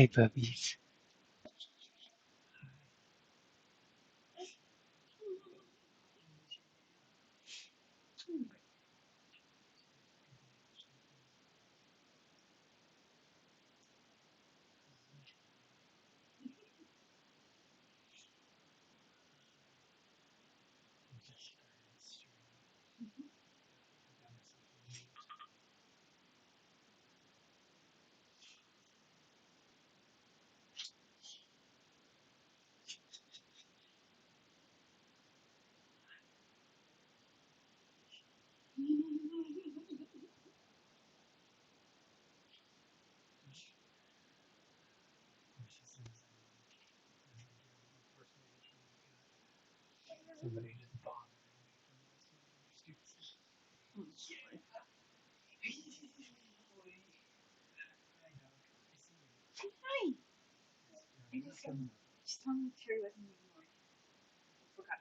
type of ease. Somebody just bothered me. Hi. I just just tell me Terry wasn't even more. I forgot.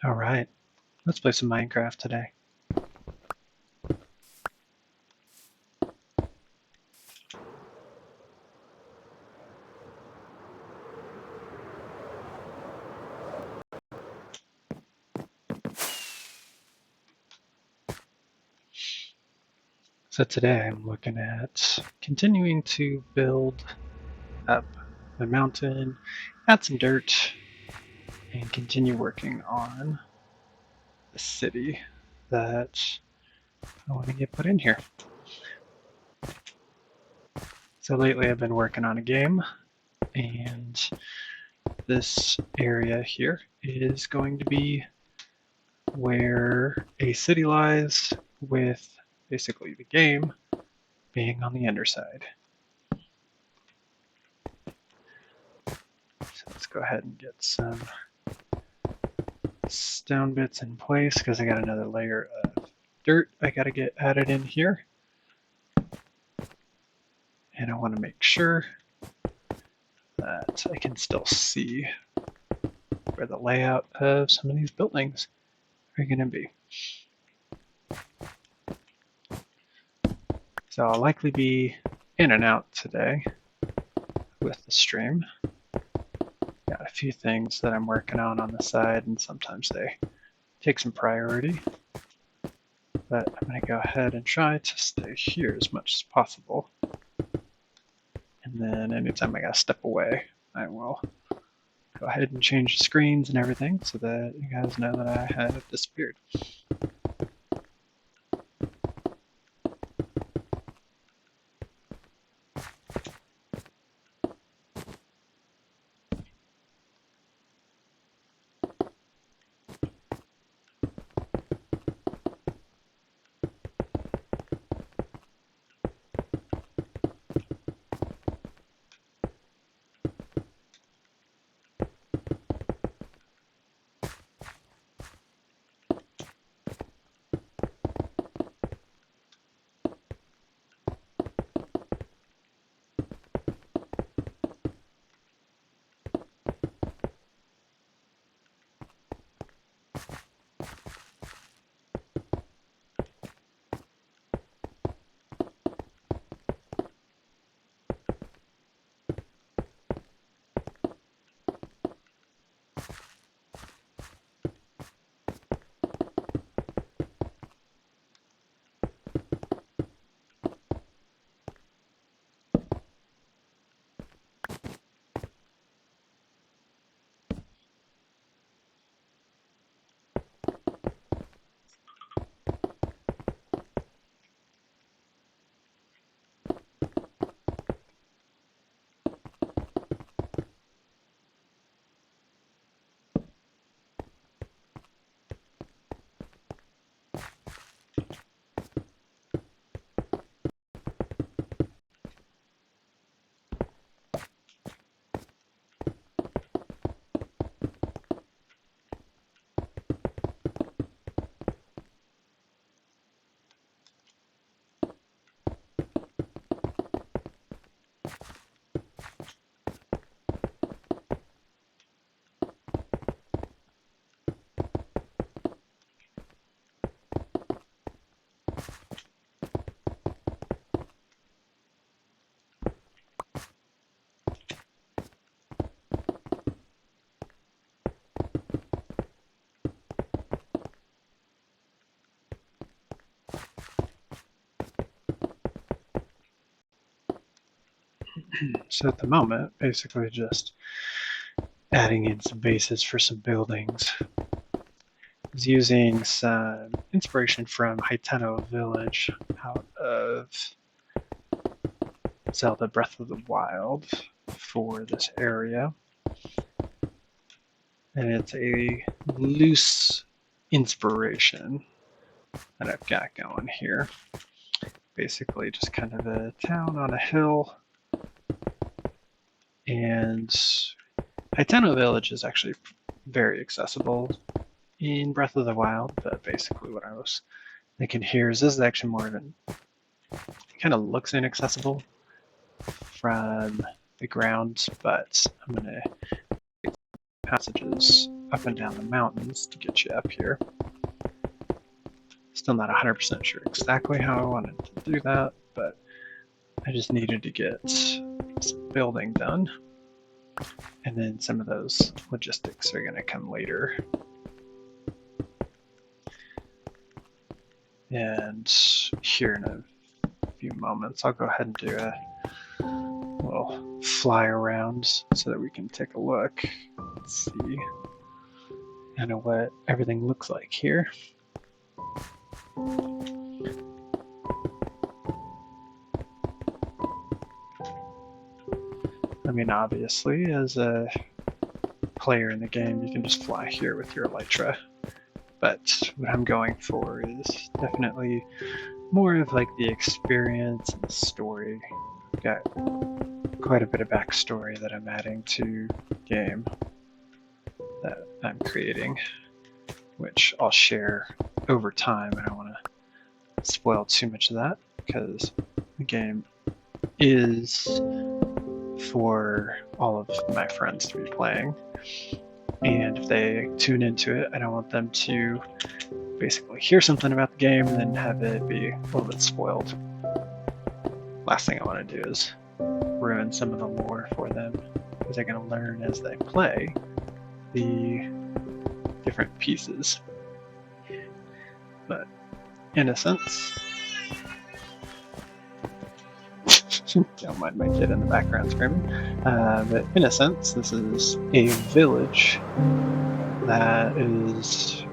All right, let's play some Minecraft today. So today I'm looking at continuing to build up the mountain, add some dirt, and continue working on the city that I want to get put in here. So lately I've been working on a game, and this area here is going to be where a city lies, with basically the game being on the underside. So let's go ahead and get some stone bits in place because I got another layer of dirt I got to get added in here. And I want to make sure that I can still see where the layout of some of these buildings are going to be. So I'll likely be in and out today with the stream. Got a few things that I'm working on the side, and sometimes they take some priority. But I'm going to go ahead and try to stay here as much as possible. And then anytime I got to step away, I will go ahead and change the screens and everything so that you guys know that I have disappeared. So at the moment, basically just adding in some bases for some buildings. I was using some inspiration from Haiteno Village out of Zelda Breath of the Wild for this area. And it's a loose inspiration that I've got going here. Basically just kind of a town on a hill. And Haiteno Village is actually very accessible in Breath of the Wild, but basically what I was thinking here is this is actually more of an, it kind of looks inaccessible from the ground, but I'm going to passages up and down the mountains to get you up here. Still not 100% sure exactly how I wanted to do that, but I just needed to get some building done. And then some of those logistics are going to come later. And here in a few moments, I'll go ahead and do a little fly around so that we can take a look and see kind of what everything looks like here. I mean, obviously, as a player in the game, you can just fly here with your Elytra. But what I'm going for is definitely more of like the experience and the story. I've got quite a bit of backstory that I'm adding to the game that I'm creating, which I'll share over time. I don't want to spoil too much of that because the game is for all of my friends to be playing. And if they tune into it, I don't want them to basically hear something about the game and then have it be a little bit spoiled. Last thing I want to do is ruin some of the lore for them, because they're going to learn as they play the different pieces. But in a sense, don't mind my kid in the background screaming, but in a sense, this is a village that is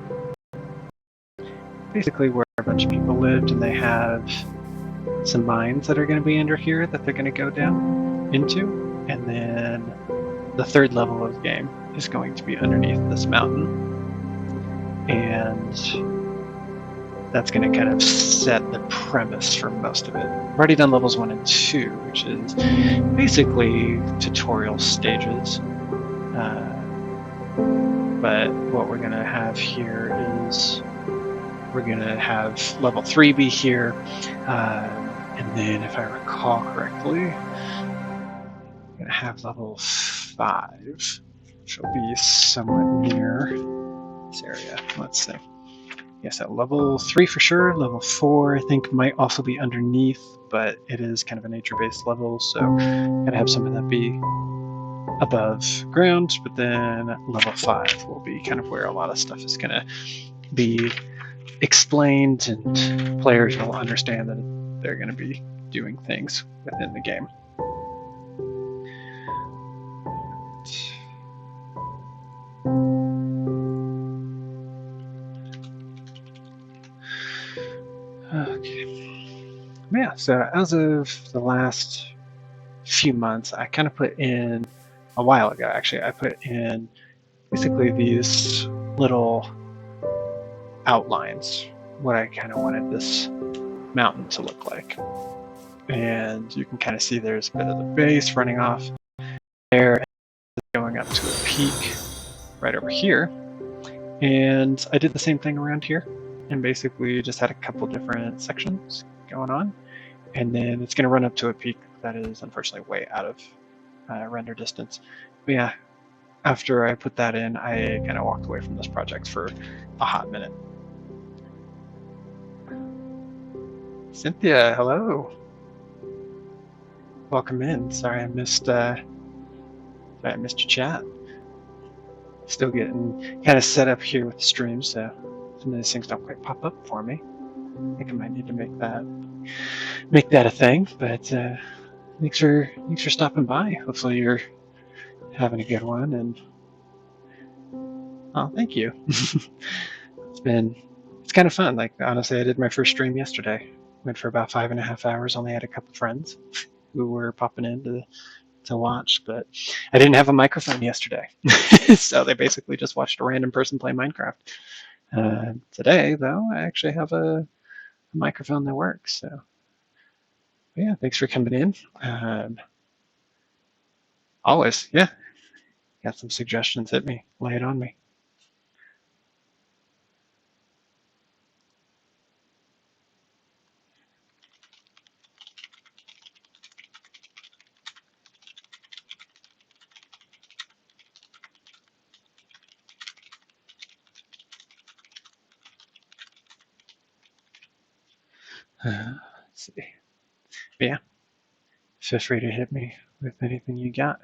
basically where a bunch of people lived, and they have some mines that are going to be under here that they're going to go down into, and then the third level of the game is going to be underneath this mountain, and that's going to kind of set the premise for most of it. I've already done levels 1 and 2, which is basically tutorial stages. But what we're going to have here is we're going to have level 3 be here. And then, if I recall correctly, I'm going to have level 5, which will be somewhat near this area. Let's see. Yes, at level 3 for sure. Level 4, I think, might also be underneath, but it is kind of a nature-based level, so I'm going to have some of that be above ground, but then level 5 will be kind of where a lot of stuff is going to be explained, and players will understand that they're going to be doing things within the game. Okay. Yeah, so as of the last few months, I kind of put in, a while ago actually, I put in basically these little outlines, what I kind of wanted this mountain to look like. And you can kind of see there's a bit of the base running off there, and going up to a peak right over here. And I did the same thing around here, and basically just had a couple different sections going on. And then it's going to run up to a peak that is unfortunately way out of render distance. But yeah, after I put that in, I kind of walked away from this project for a hot minute. Cynthia, hello. Welcome in. Sorry I missed your chat. Still getting kind of set up here with the stream, so some of these things don't quite pop up for me. I think I might need to make that a thing. But thanks for stopping by. Hopefully you're having a good one, and oh, thank you. It's kind of fun. Like, honestly, I did my first stream yesterday. Went for about 5.5 hours. Only had a couple friends who were popping in to watch, but I didn't have a microphone yesterday. So they basically just watched a random person play Minecraft. Today, though, I actually have a microphone that works. So yeah, thanks for coming in. Always, yeah. Got some suggestions, hit me. Lay it on me. Let's see. But yeah, feel free to hit me with anything you got.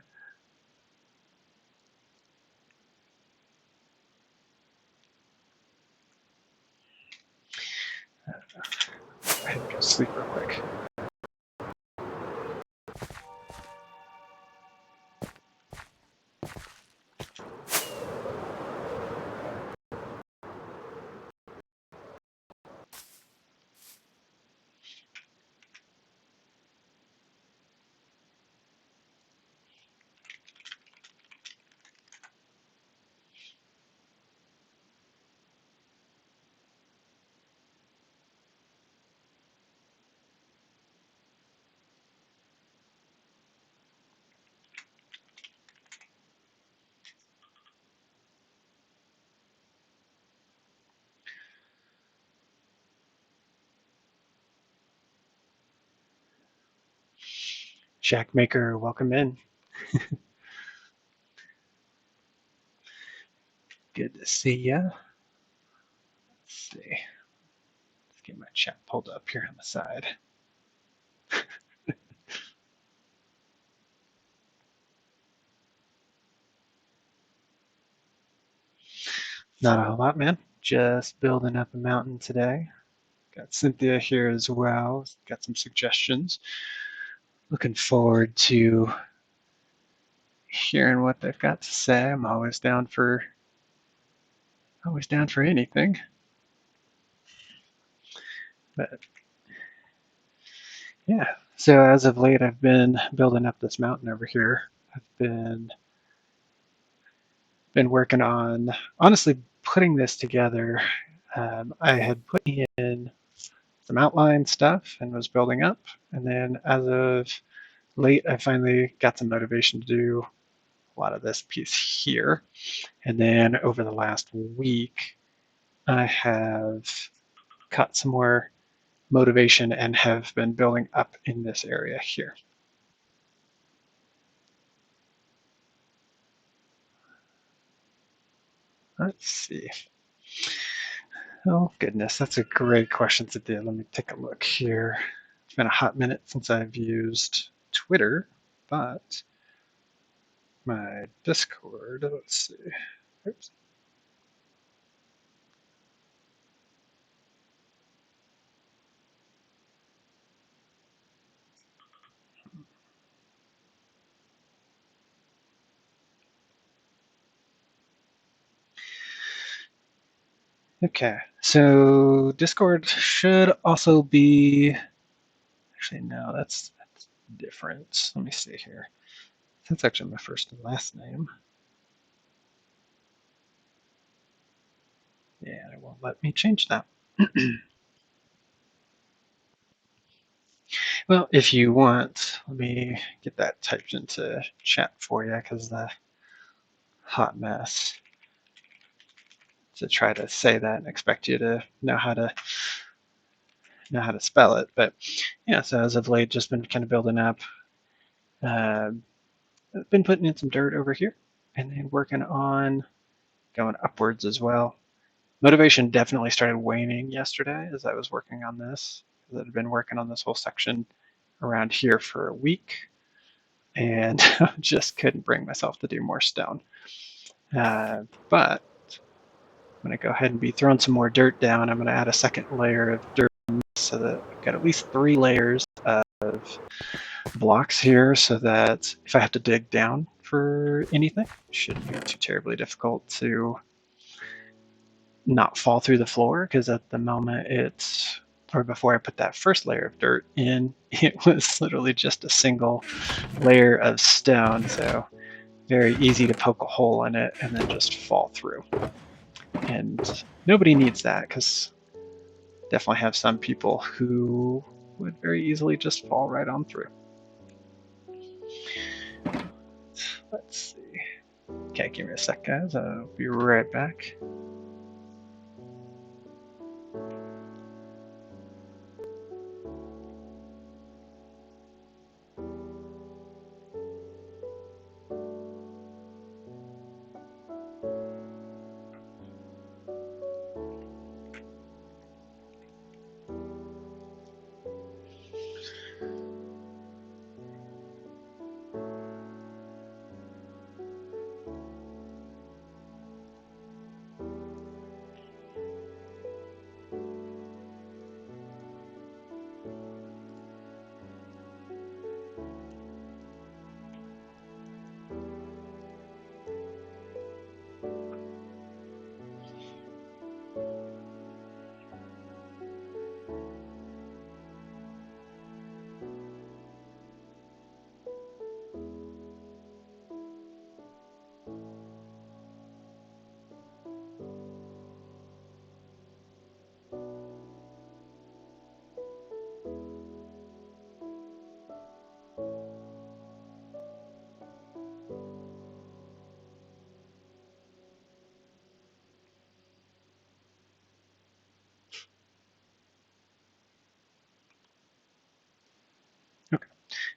Go ahead and go sleep real quick. Jack Maker, welcome in. Good to see ya. Let's see. Let's get my chat pulled up here on the side. Not a whole lot, man. Just building up a mountain today. Got Cynthia here as well. Got some suggestions. Looking forward to hearing what they've got to say. I'm always down for anything. But yeah, so as of late, I've been building up this mountain over here. I've been working on honestly putting this together. I had put in some outline stuff and was building up, and then as of late, I finally got some motivation to do a lot of this piece here. And then over the last week, I have got some more motivation and have been building up in this area here. Let's see. Oh goodness, that's a great question today. Let me take a look here. It's been a hot minute since I've used Twitter, but my Discord, let's see. Oops. Okay, so Discord should also be, actually no, that's different. Let me see here. That's actually my first and last name. Yeah, it won't let me change that. Well, if you want, let me get that typed into chat for you because the hot mess to try to say that and expect you to know how to spell it. But yeah, so as of late, just been kind of building up. Been putting in some dirt over here and then working on going upwards as well. Motivation definitely started waning yesterday as I was working on this. I had been working on this whole section around here for a week and just couldn't bring myself to do more stone. But I'm going to go ahead and be throwing some more dirt down. I'm going to add a second layer of dirt so that I've got at least 3 layers of blocks here so that if I have to dig down for anything, it shouldn't be too terribly difficult to not fall through the floor, because at the moment or before I put that first layer of dirt in, it was literally just a single layer of stone, so very easy to poke a hole in it and then just fall through. And nobody needs that, because definitely have some people who would very easily just fall right on through. Let's see. Okay, give me a sec, guys. I'll be right back.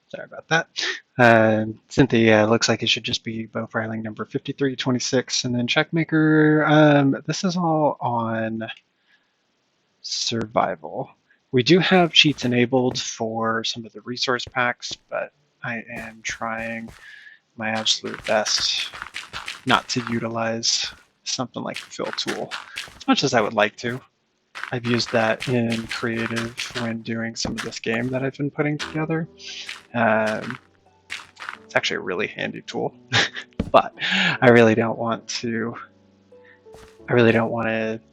Sorry about that. Cynthia, looks like it should just be bow filing number 5326, and then Checkmaker. This is all on survival. We do have cheats enabled for some of the resource packs, but I am trying my absolute best not to utilize something like the fill tool as much as I would like to. I've used that in creative when doing some of this game that I've been putting together. It's actually a really handy tool, but I really don't want to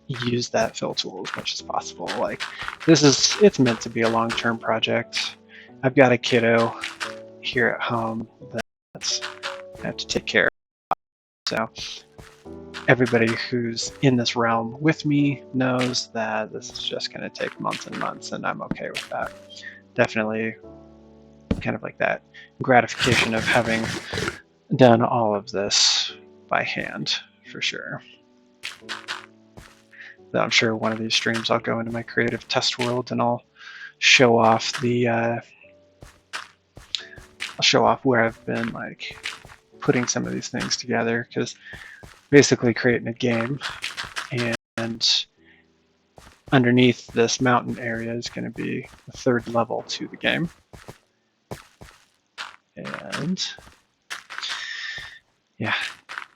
use that fill tool as much as possible. Like, it's meant to be a long-term project. I've got a kiddo here at home that I have to take care of. So everybody who's in this realm with me knows that this is just going to take months and months, and I'm okay with that. Definitely kind of like that gratification of having done all of this by hand, for sure. Though I'm sure one of these streams I'll go into my creative test world and I'll show off where I've been like putting some of these things together, because basically creating a game, and underneath this mountain area is going to be the third level to the game. And yeah,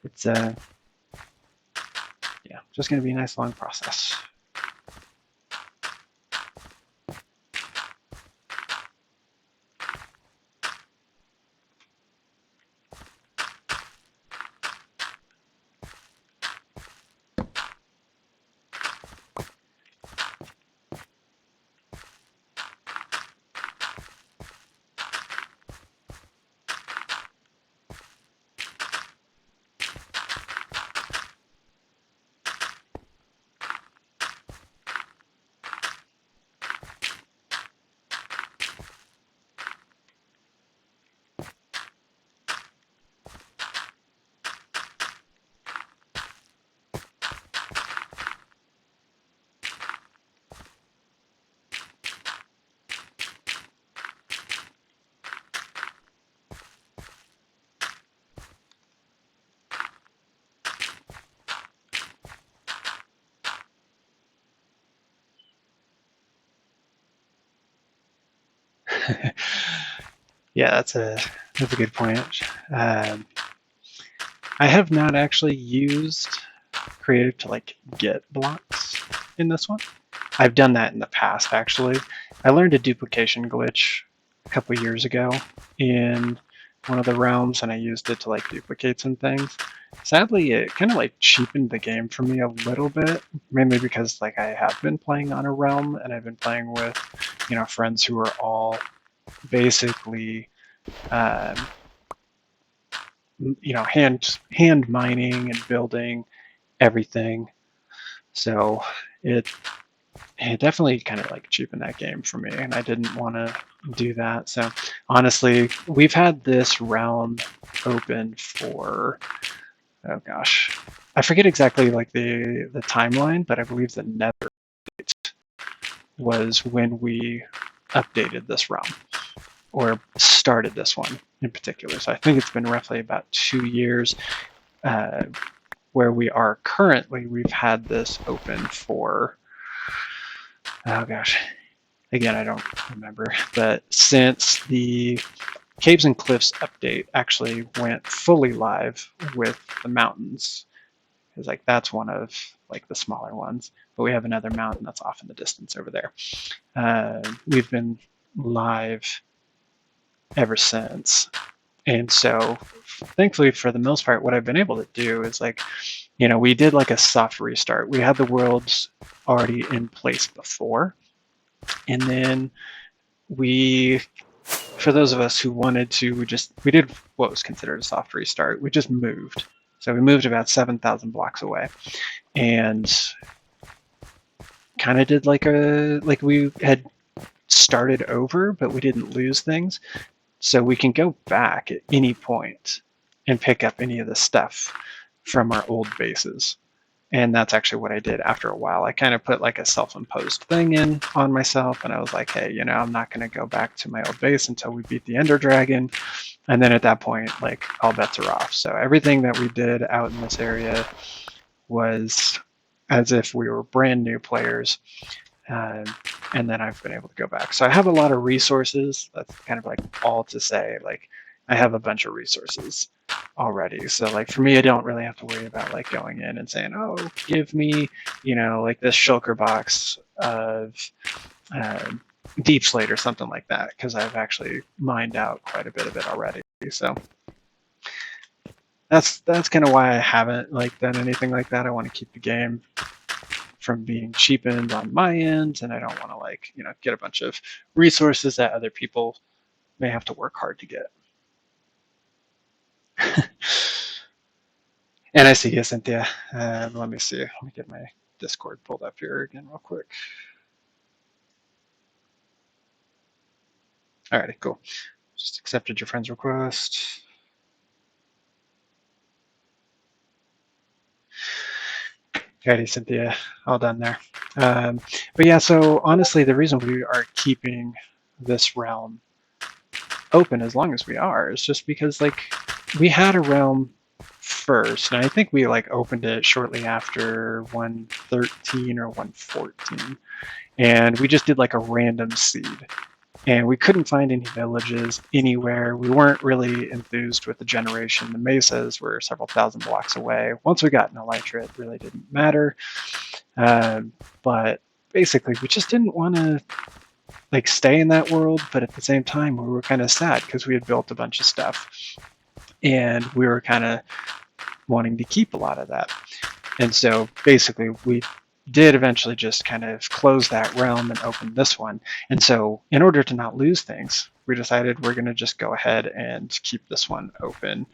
it's just going to be a nice long process. Yeah, that's a good point. I have not actually used creative to like get blocks in this one. I've done that in the past, actually. I learned a duplication glitch a couple years ago in one of the realms, and I used it to like duplicate some things. Sadly, it kind of like cheapened the game for me a little bit, mainly because like I have been playing on a realm, and I've been playing with, friends who are all basically, hand mining and building everything. So it definitely kind of like cheapened that game for me, and I didn't want to do that. So honestly, we've had this realm open for, oh gosh, I forget exactly like the timeline, but I believe the Nether was when we updated this realm or started this one in particular. So I think it's been roughly about 2 years. Where we are currently, we've had this open for, oh gosh, again, I don't remember, but since the Caves and Cliffs update actually went fully live with the mountains, because like that's one of like the smaller ones, but we have another mountain that's off in the distance over there. We've been live ever since. And so thankfully, for the most part, what I've been able to do is like, we did like a soft restart. We had the worlds already in place before. And then for those of us who wanted to, we did what was considered a soft restart. We just moved. So we moved about 7,000 blocks away, and kind of did like we had started over, but we didn't lose things. So we can go back at any point and pick up any of the stuff from our old bases. And that's actually what I did after a while. I kind of put like a self-imposed thing in on myself, and I was like, hey, I'm not going to go back to my old base until we beat the Ender Dragon. And then at that point, like, all bets are off. So everything that we did out in this area was as if we were brand new players. And then I've been able to go back. So I have a lot of resources. That's kind of like all to say, like, I have a bunch of resources already. So like for me, I don't really have to worry about like going in and saying, oh, give me, like this shulker box of uh, deep slate or something like that, because I've actually mined out quite a bit of it already. So that's kind of why I haven't like done anything like that. I want to keep the game from being cheapened on my end, and I don't want to like get a bunch of resources that other people may have to work hard to get. And I see you, Cynthia. Let me see. Let me get my Discord pulled up here again real quick. Alrighty, cool. Just accepted your friend's request. Alrighty, Cynthia, all done there. But yeah, so honestly, the reason we are keeping this realm open as long as we are is just because like we had a realm first, and I think we like opened it shortly after 113 or 114, and we just did like a random seed, and we couldn't find any villages anywhere. We weren't really enthused with the generation. The mesas were several thousand blocks away. Once we got an elytra, it really didn't matter. But basically, we just didn't want to like stay in that world, but at the same time, we were kind of sad because we had built a bunch of stuff, and we were kind of wanting to keep a lot of that. And so basically, we did eventually just kind of close that realm and open this one. And so in order to not lose things, we decided we're going to just go ahead and keep this one open,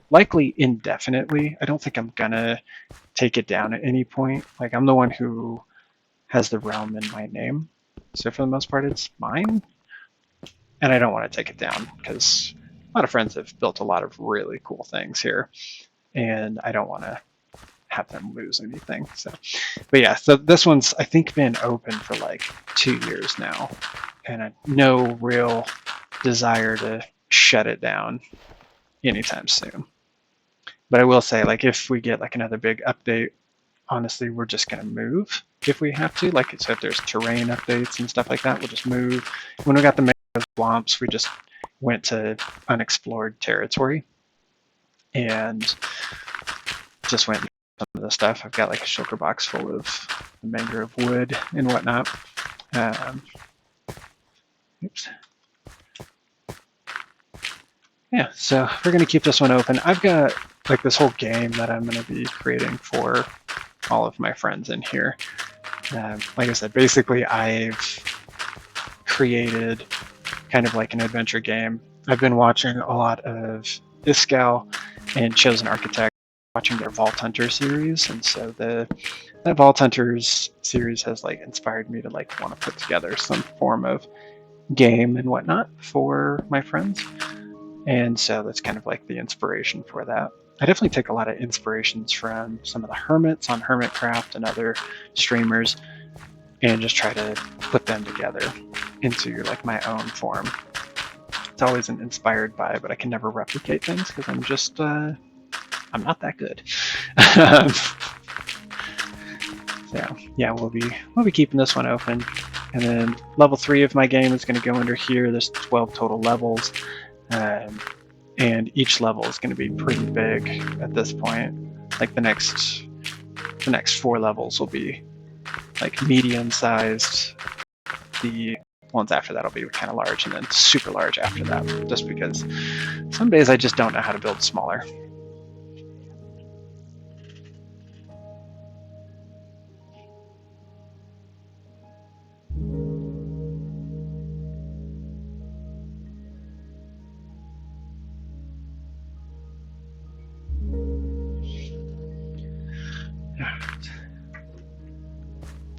likely indefinitely. I don't think I'm going to take it down at any point. Like, I'm the one who has the realm in my name. So for the most part, it's mine. And I don't want to take it down because a lot of friends have built a lot of really cool things here. And I don't want to have them lose anything. So, but yeah, so this one's I think been open for like 2 years now, and no real desire to shut it down anytime soon. But I will say, like, if we get like another big update, honestly, we're just gonna move if we have to. Like, so if there's terrain updates and stuff like that, we'll just move. When we got the mega swamps, we just went to unexplored territory and just went some of the stuff. I've got like a shulker box full of mangrove wood and whatnot. Oops. Yeah, so we're going to keep this one open. I've got like this whole game that I'm going to be creating for all of my friends in here. Like I said, basically I've created kind of like an adventure game. I've been watching a lot of Iskall and Chosen Architect, watching their Vault Hunter series, and so that Vault Hunters series has like inspired me to like want to put together some form of game and whatnot for my friends. And so that's kind of like the inspiration for that. I definitely take a lot of inspirations from some of the hermits on Hermitcraft and other streamers, and just try to put them together into like my own form. It's always an inspired by, but I can never replicate things because I'm just I'm not that good. So yeah, we'll be keeping this one open, and then level 3 of my game is going to go under here. There's 12 total levels, and each level is going to be pretty big at this point. Like the next 4 levels will be like medium sized. The ones after that will be kind of large, and then super large after that, just because some days I just don't know how to build smaller.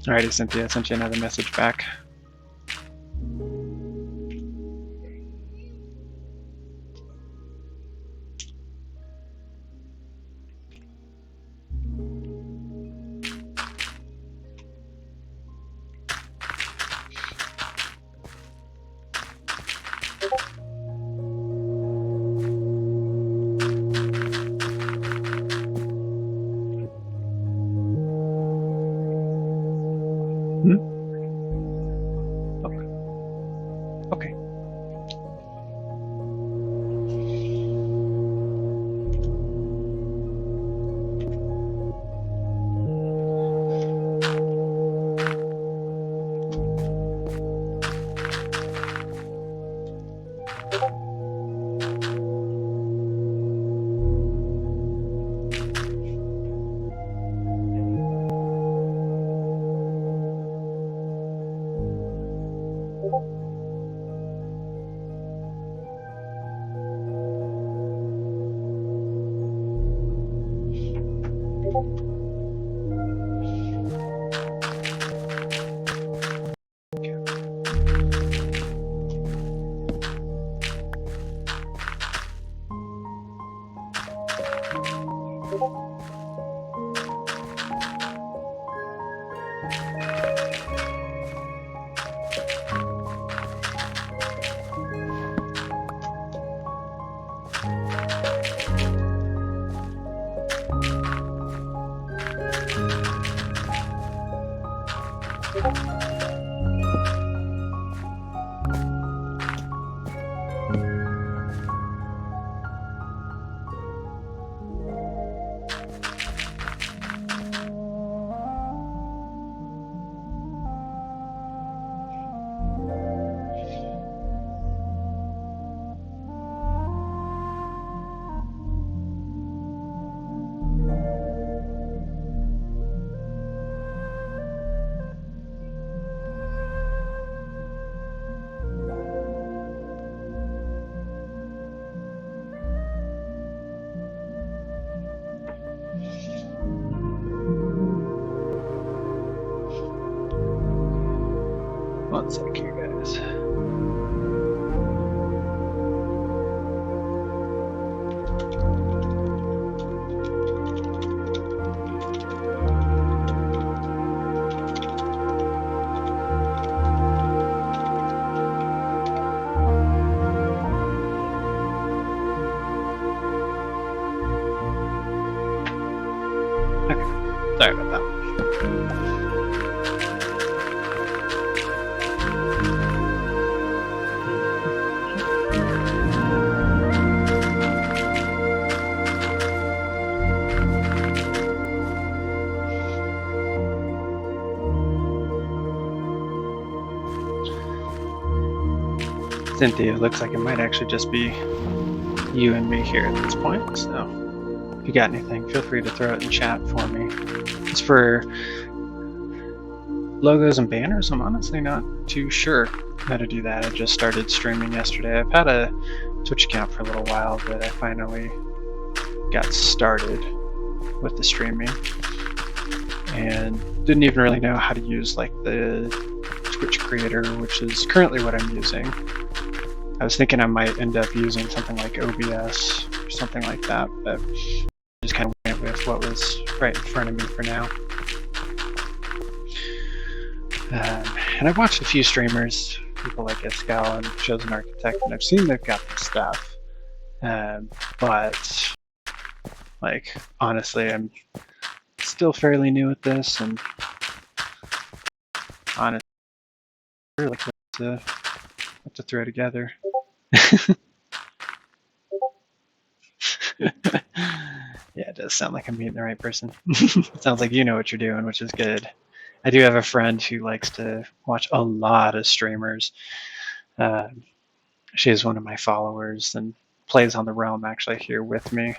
Alrighty, Cynthia, I sent you another message back. One sec here, guys. Sorry about that. Cynthia, looks like it might actually just be you and me here at this point, so if you got anything, feel free to throw it in chat for me. As for logos and banners, I'm honestly not too sure how to do that. I just started streaming yesterday. I've had a Twitch account for a little while, but I finally got started with the streaming and didn't even really know how to use like the Twitch creator, which is currently what I'm using. I was thinking I might end up using something like OBS or something like that, but just kind of went with what was right in front of me for now. And I've watched a few streamers, people like Escal and Chosen Architect, and I've seen they've got the stuff. But like honestly, I'm still fairly new at this, and honestly, I really like to throw together. Yeah, it does sound like I'm meeting the right person. It sounds like you know what you're doing, which is good. I do have a friend who likes to watch a lot of streamers. She is one of my followers and plays on the Realm actually here with me.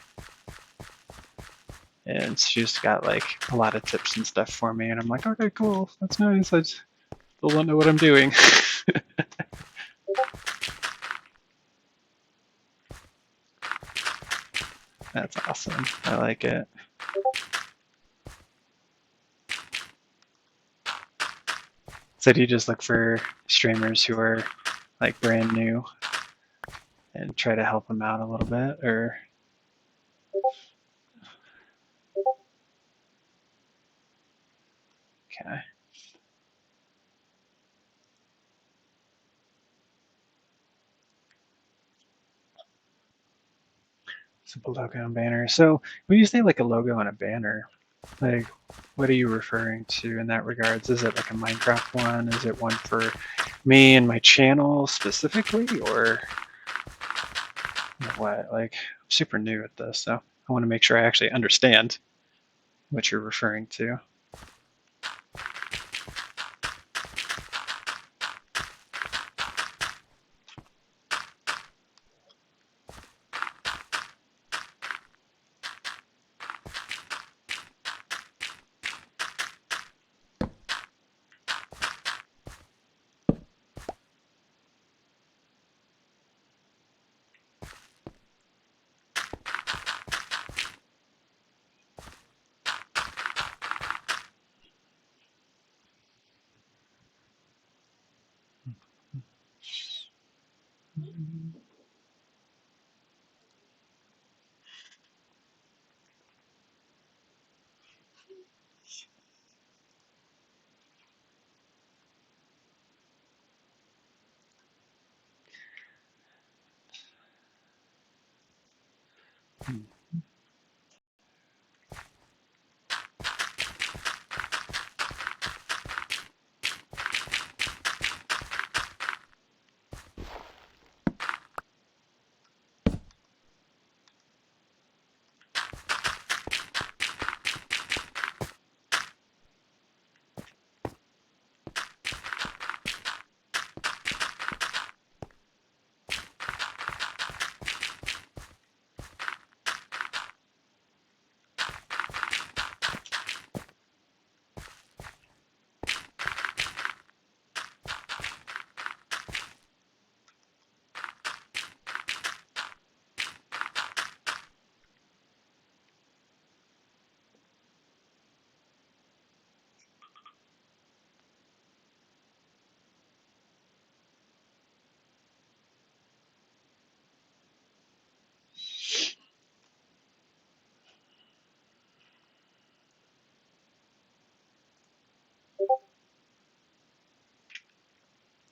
And she's got like a lot of tips and stuff for me, and I'm like, okay, cool, that's nice. I still don't know what I'm doing. That's awesome. I like it. So do you just look for streamers who are like brand new and try to help them out a little bit, or? Okay. Simple logo and banner. So when you say like a logo and a banner, like what are you referring to in that regards? Is it like a Minecraft one? Is it one for me and my channel specifically, or what? Like I'm super new at this, so I want to make sure I actually understand what you're referring to.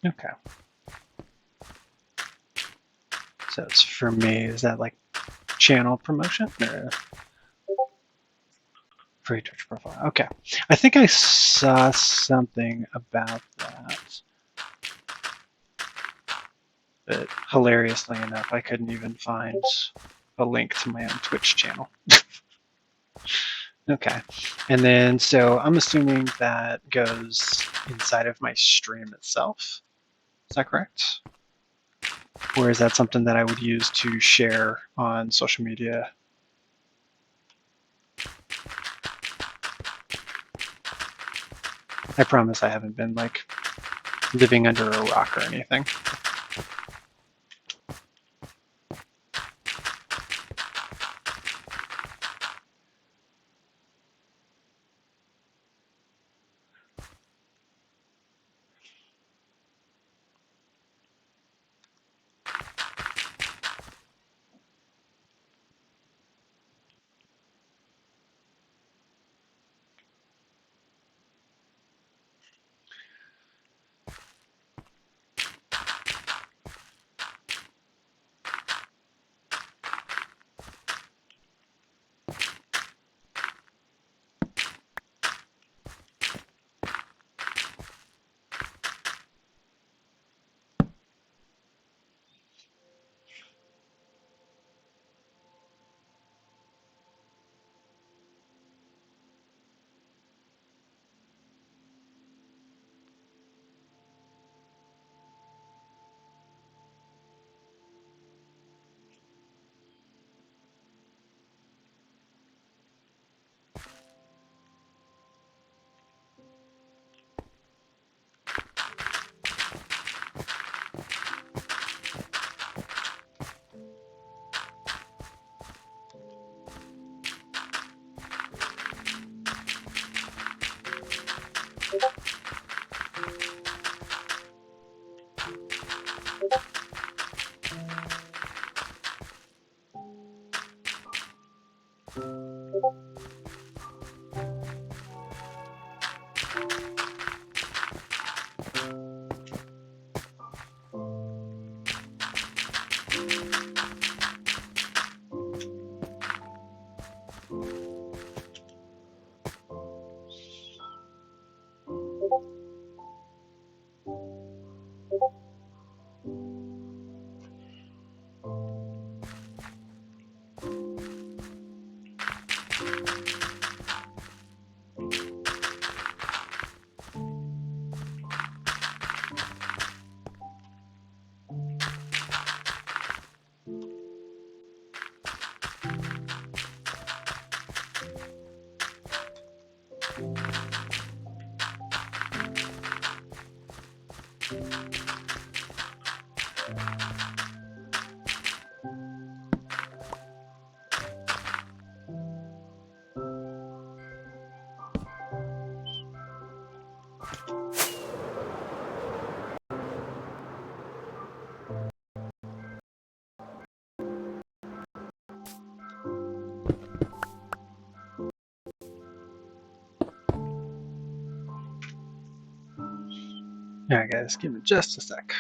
Okay. So it's for me, is that like channel promotion or free Twitch profile? Okay. I think I saw something about that. But hilariously enough, I couldn't even find a link to my own Twitch channel. Okay. And then, so I'm assuming that goes inside of my stream itself. Is that correct? Or is that something that I would use to share on social media? I promise I haven't been like living under a rock or anything. All right, guys, give me just a sec.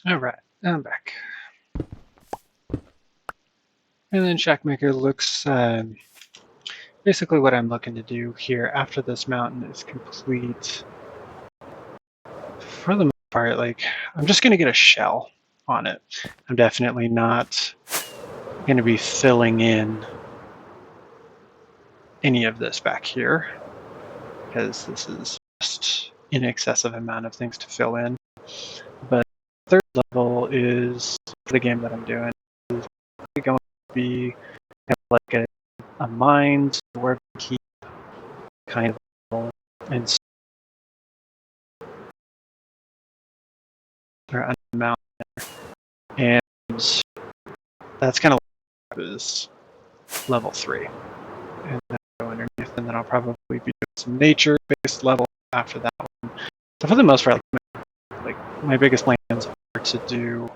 All right, I'm back. And then Shackmaker looks, basically what I'm looking to do here after this mountain is complete, for the most part, like, I'm just gonna get a shell on it. I'm definitely not gonna be filling in any of this back here, because this is just an excessive amount of things to fill in. But third level is, for the game that I'm doing, is going to be kind of like a mind or keep kind of level, and or under the mountain, and that's kind of like is level 3. And then I'll go underneath, and then I'll probably be doing some nature-based level after that one. So for the most part, like my biggest plans are to do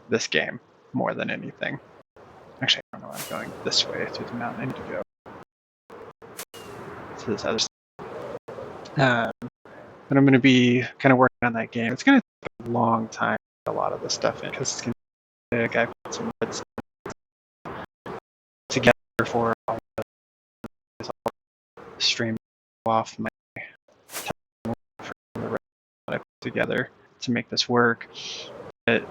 this game more than anything. Actually, I don't know. I'm going this way through the mountain. I need to go to this other side. But I'm going to be kind of working on that game. It's going to take a long time to get a lot of this stuff in, because it's going to be big. I put some reds together for all the stream off my time from the red that I put together to make this work. But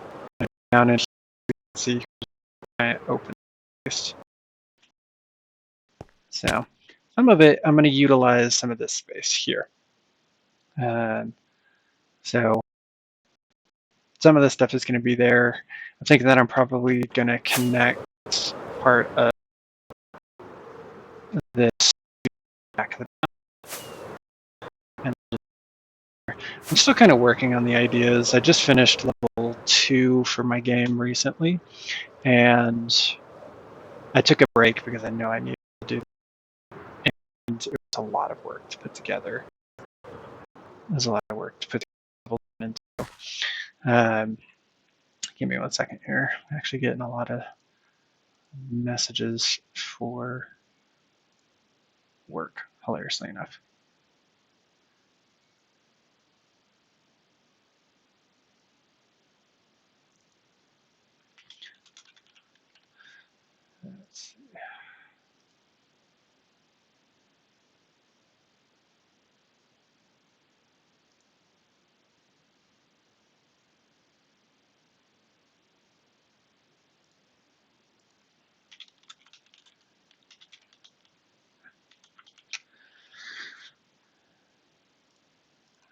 down in here, you can see my open space. So some of it, I'm going to utilize some of this space here. So some of this stuff is going to be there. I'm thinking that I'm probably going to connect part of this back. And I'm still kind of working on the ideas. I just finished level 2 for my game recently, and I took a break because I know I needed to do it. And it was a lot of work to put together. There's a lot of work to put together. Give me 1 second here. I'm actually getting a lot of messages for work, hilariously enough. Let's see.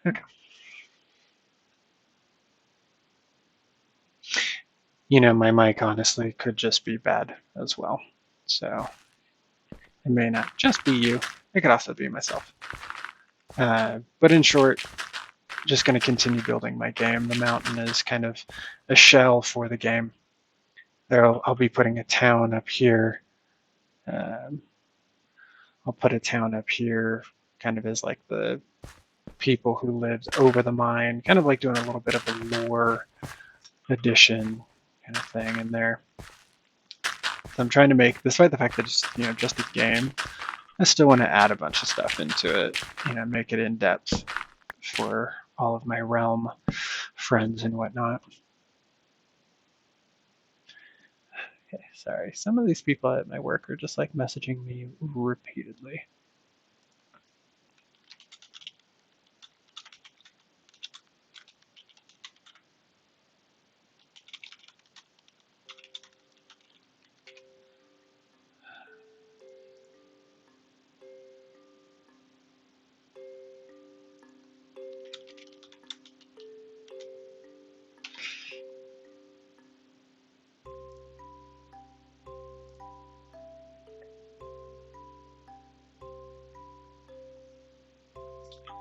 Okay. You know, my mic honestly could just be bad as well. So it may not just be you. It could also be myself. But in short, just going to continue building my game. The mountain is kind of a shell for the game. I'll be putting a town up here. I'll put a town up here kind of as like the people who lived over the mine, kind of like doing a little bit of a lore addition kind of thing in there. So I'm trying to make, despite the fact that it's just a game, I still want to add a bunch of stuff into it, make it in depth for all of my realm friends and whatnot. Okay, sorry. Some of these people at my work are just like messaging me repeatedly.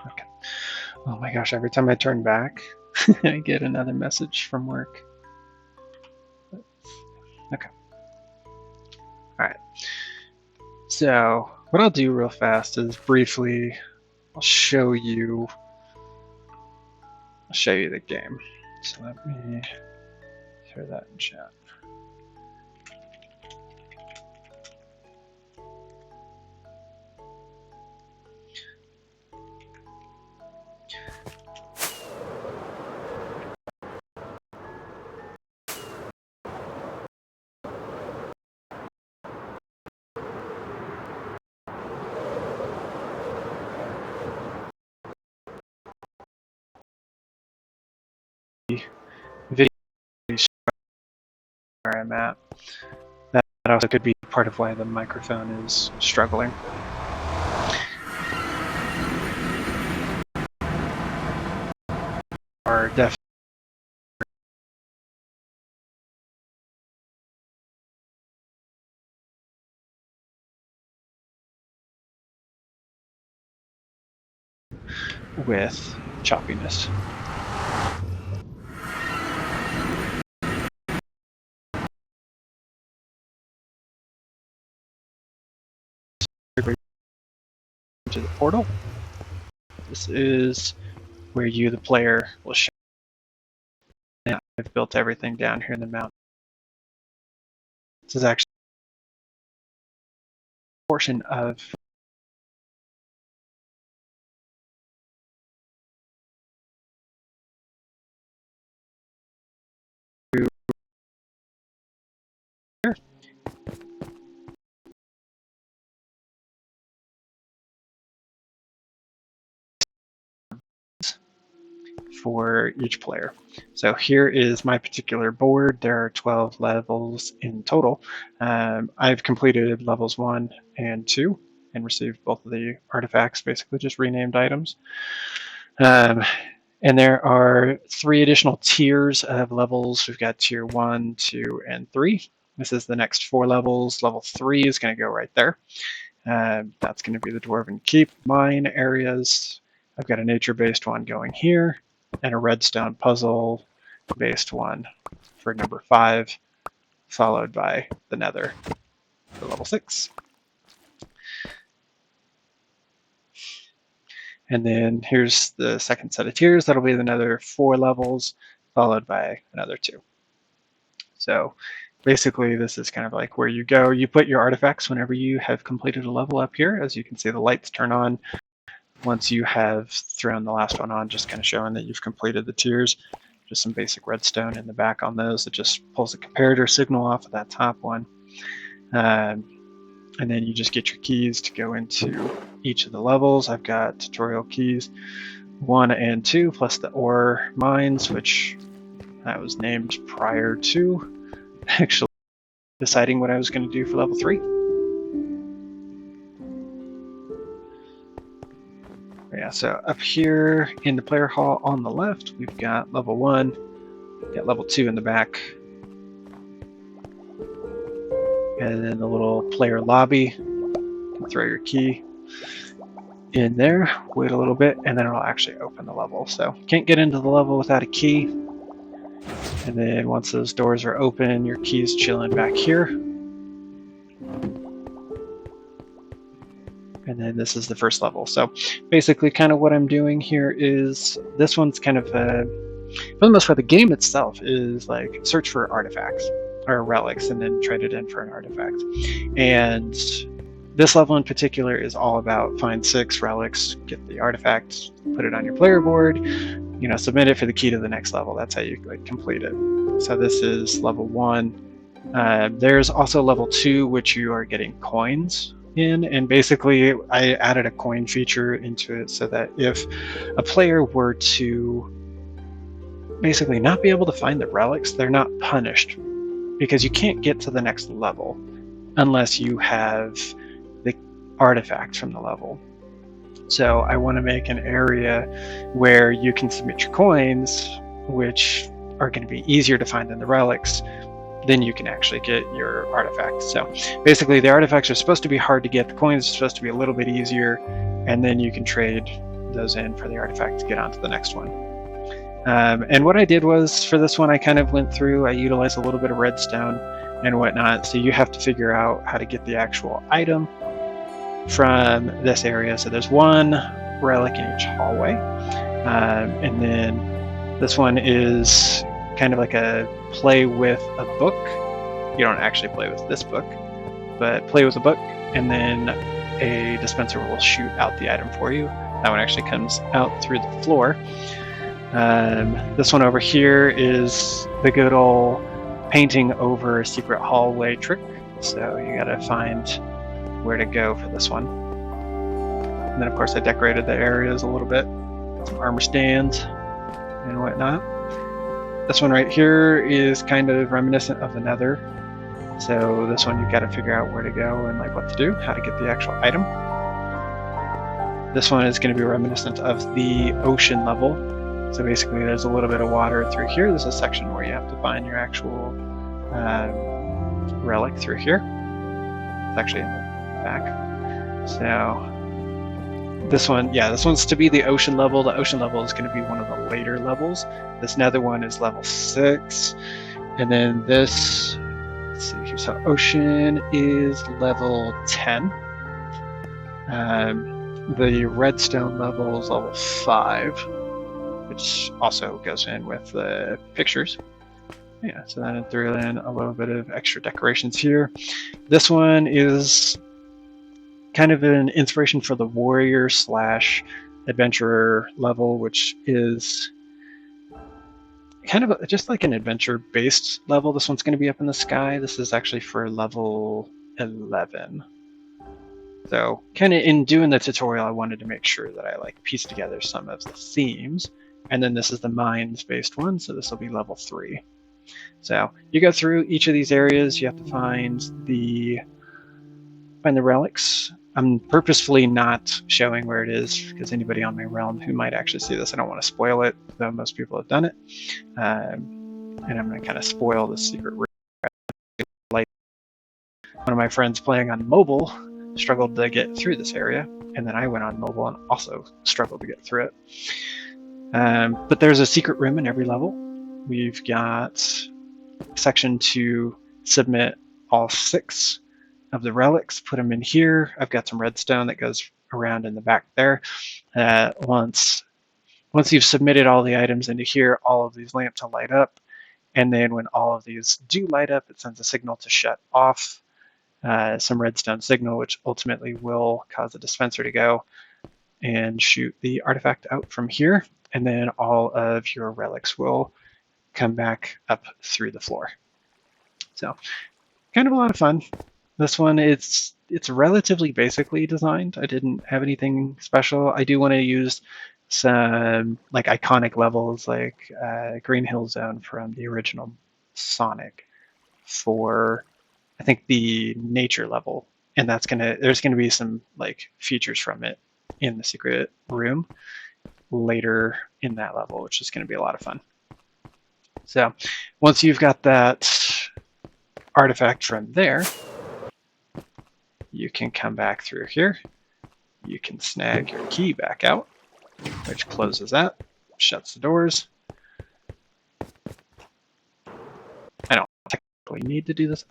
Okay. Oh my gosh, every time I turn back, I get another message from work. Okay. All right, So what I'll do real fast is briefly, I'll show you the game. So let me share that in chat. Video where I'm at. That also could be part of why the microphone is struggling. Are definitely with choppiness. To the portal. This is where you, the player, will show. And I've built everything down here in the mountain. This is actually a portion of for each player. So here is my particular board. There are 12 levels in total. I've completed levels 1 and 2 and received both of the artifacts, basically just renamed items. And there are 3 additional tiers of levels. We've got tier 1, 2, and 3. This is the next 4 levels. Level 3 is going to go right there. That's going to be the Dwarven Keep mine areas. I've got a nature-based one going here, and a redstone puzzle-based one for number 5, followed by the nether for level 6. And then here's the second set of tiers. That'll be another 4 levels, followed by another 2. So basically, this is kind of like where you go. You put your artifacts whenever you have completed a level up here. As you can see, the lights turn on once you have thrown the last one on, just kind of showing that you've completed the tiers. Just some basic redstone in the back on those. It just pulls a comparator signal off of that top one. And then you just get your keys to go into each of the levels. I've got tutorial keys 1 and 2, plus the ore mines, which I was named prior to actually deciding what I was going to do for level 3. Yeah, so up here in the player hall on the left, we've got level 1, we've got level 2 in the back, and then the little player lobby. You can throw your key in there, wait a little bit, and then it'll actually open the level. So you can't get into the level without a key. And then once those doors are open, your key's chilling back here. And then this is the first level. So basically kind of what I'm doing here is, this one's kind of, for the most part, the game itself is like search for artifacts or relics and then trade it in for an artifact. And this level in particular is all about find 6 relics, get the artifacts, put it on your player board, you know, submit it for the key to the next level. That's how you like complete it. So this is level 1. There's also level 2, which you are getting coins in, and basically I added a coin feature into it so that if a player were to basically not be able to find the relics, they're not punished, because you can't get to the next level unless you have the artifact from the level. So I want to make an area where you can submit your coins, which are going to be easier to find than the relics. Then you can actually get your artifact. So basically the artifacts are supposed to be hard to get, the coins are supposed to be a little bit easier, and then you can trade those in for the artifact to get onto the next one. And what I did was, for this one, I kind of went through, I utilized a little bit of redstone and whatnot, so you have to figure out how to get the actual item from this area. So there's one relic in each hallway. And then this one is kind of like a play with a book. You don't actually play with this book, but play with a book, and then a dispenser will shoot out the item for you. That one actually comes out through the floor. This one over here is the good old painting over a secret hallway trick. So you gotta find where to go for this one. And then of course I decorated the areas a little bit. Some armor stands and whatnot. This one right here is kind of reminiscent of the Nether. So this one you've got to figure out where to go and like what to do, how to get the actual item. This one is going to be reminiscent of the ocean level. So basically there's a little bit of water through here. There's a section where you have to find your actual relic through here. It's actually in the back. So this one, yeah, this one's to be the ocean level. The ocean level is going to be one of the later levels. This Nether one is level 6. And then this, let's see, here's how ocean is level 10. The redstone level is level 5, which also goes in with the pictures. Yeah, so then I threw in a little bit of extra decorations here. This one is kind of an inspiration for the warrior / adventurer level, which is kind of just like an adventure-based level. This one's going to be up in the sky. This is actually for level 11. So kind of in doing the tutorial, I wanted to make sure that I like pieced together some of the themes. And then this is the mines-based one, so this will be level 3. So you go through each of these areas. You have to find the relics. I'm purposefully not showing where it is because anybody on my realm who might actually see this, I don't want to spoil it, though most people have done it. And I'm going to kind of spoil the secret room. Like one of my friends playing on mobile struggled to get through this area, and then I went on mobile and also struggled to get through it. But there's a secret room in every level. We've got a section to submit all 6 of the relics, put them in here. I've got some redstone that goes around in the back there. Once you've submitted all the items into here, all of these lamps will light up. And then when all of these do light up, it sends a signal to shut off, some redstone signal, which ultimately will cause the dispenser to go and shoot the artifact out from here. And then all of your relics will come back up through the floor. So kind of a lot of fun. This one, it's relatively basically designed. I didn't have anything special. I do want to use some like iconic levels like Green Hill Zone from the original Sonic for, I think, the nature level. And there's gonna be some like features from it in the secret room later in that level, which is gonna be a lot of fun. So once you've got that artifact from there, you can come back through here. You can snag your key back out, which closes that, shuts the doors. I don't technically need to do this.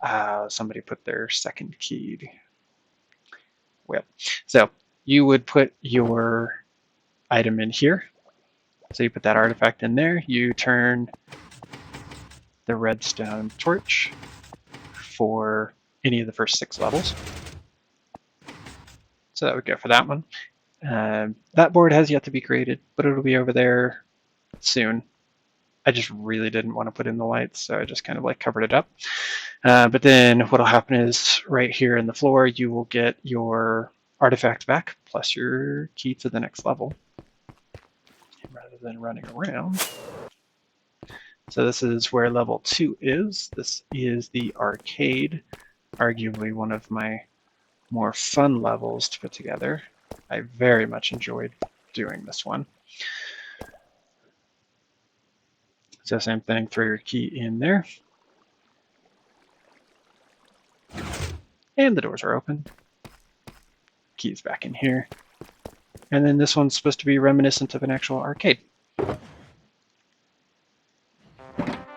Somebody put their second key. Well, so you would put your item in here. So you put that artifact in there. You turn the redstone torch for any of the first 6 levels. So that would go for that one. That board has yet to be created, but it'll be over there soon. I just really didn't want to put in the lights, so I just kind of like covered it up. But then what'll happen is right here in the floor, you will get your artifact back, plus your key to the next level, rather than running around. So this is where level 2 is. This is the arcade, arguably one of my more fun levels to put together. I very much enjoyed doing this one. So same thing, throw your key in there. And the doors are open. Key's back in here. And then this one's supposed to be reminiscent of an actual arcade. You